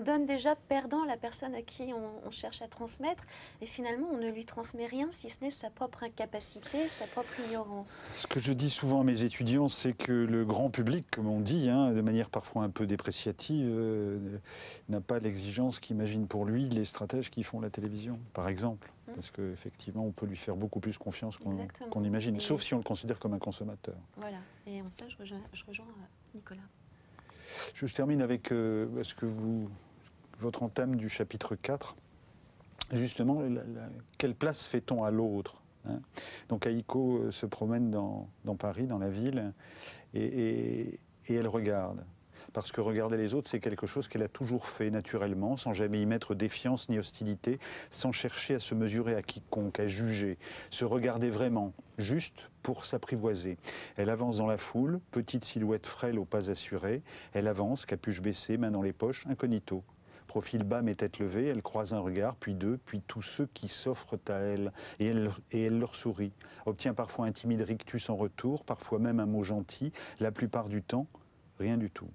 donne déjà perdant la personne à qui on cherche à transmettre, et finalement on ne lui transmet rien si ce n'est sa propre incapacité, sa propre ignorance. Ce que je dis souvent à mes étudiants, c'est que le grand public, comme on dit, de manière parfois un peu dépréciative, n'a pas l'exigence qu'imagine pour lui les stratèges qui font la télévision, par exemple. parce qu'effectivement, on peut lui faire beaucoup plus confiance Exactement. qu'on imagine, Et- sauf si on le considère comme un consommateur. Voilà, et en ça, je rejoins Nicolas. Je termine avec votre entame du chapitre 4. Justement, quelle place fait-on à l'autre, hein? Donc Aiko se promène dans Paris, dans la ville, et elle regarde. Parce que regarder les autres, c'est quelque chose qu'elle a toujours fait naturellement, sans jamais y mettre défiance ni hostilité, sans chercher à se mesurer à quiconque, à juger, se regarder vraiment, juste pour s'apprivoiser. Elle avance dans la foule, petite silhouette frêle aux pas assurés, elle avance, capuche baissée, main dans les poches, incognito. Profil bas mais tête levée, elle croise un regard, puis deux, puis tous ceux qui s'offrent à elle. Et elle leur sourit, obtient parfois un timide rictus en retour, parfois même un mot gentil, la plupart du temps, rien du tout.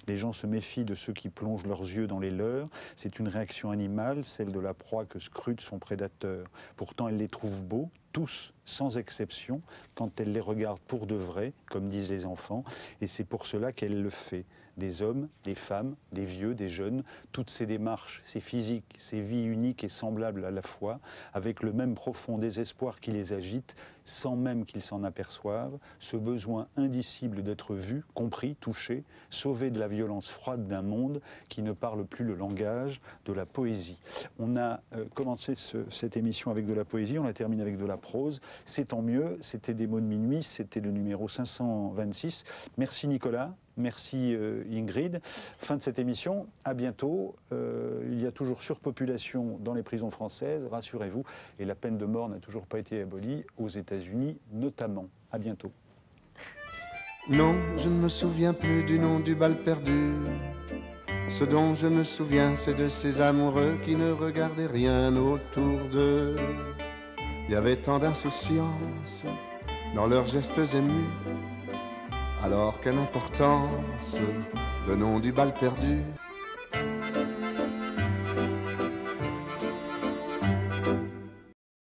Les gens se méfient de ceux qui plongent leurs yeux dans les leurs. C'est une réaction animale, celle de la proie que scrute son prédateur. Pourtant, elle les trouve beaux, tous, sans exception, quand elle les regarde pour de vrai, comme disent les enfants, et c'est pour cela qu'elle le fait. Des hommes, des femmes, des vieux, des jeunes, toutes ces démarches, ces physiques, ces vies uniques et semblables à la fois, avec le même profond désespoir qui les agite, sans même qu'ils s'en aperçoivent, ce besoin indicible d'être vu, compris, touché, sauvé de la violence froide d'un monde qui ne parle plus le langage de la poésie. On a commencé cette émission avec de la poésie, on la termine avec de la prose. C'est tant mieux, c'était des mots de minuit, c'était le numéro 526. Merci Nicolas. Merci Ingrid. Fin de cette émission. À bientôt. Il y a toujours surpopulation dans les prisons françaises, rassurez-vous. Et la peine de mort n'a toujours pas été abolie, aux États-Unis notamment. À bientôt. Non, je ne me souviens plus du nom du bal perdu. Ce dont je me souviens, c'est de ces amoureux qui ne regardaient rien autour d'eux. Il y avait tant d'insouciance dans leurs gestes émus. Alors quelle importance, le nom du bal perdu.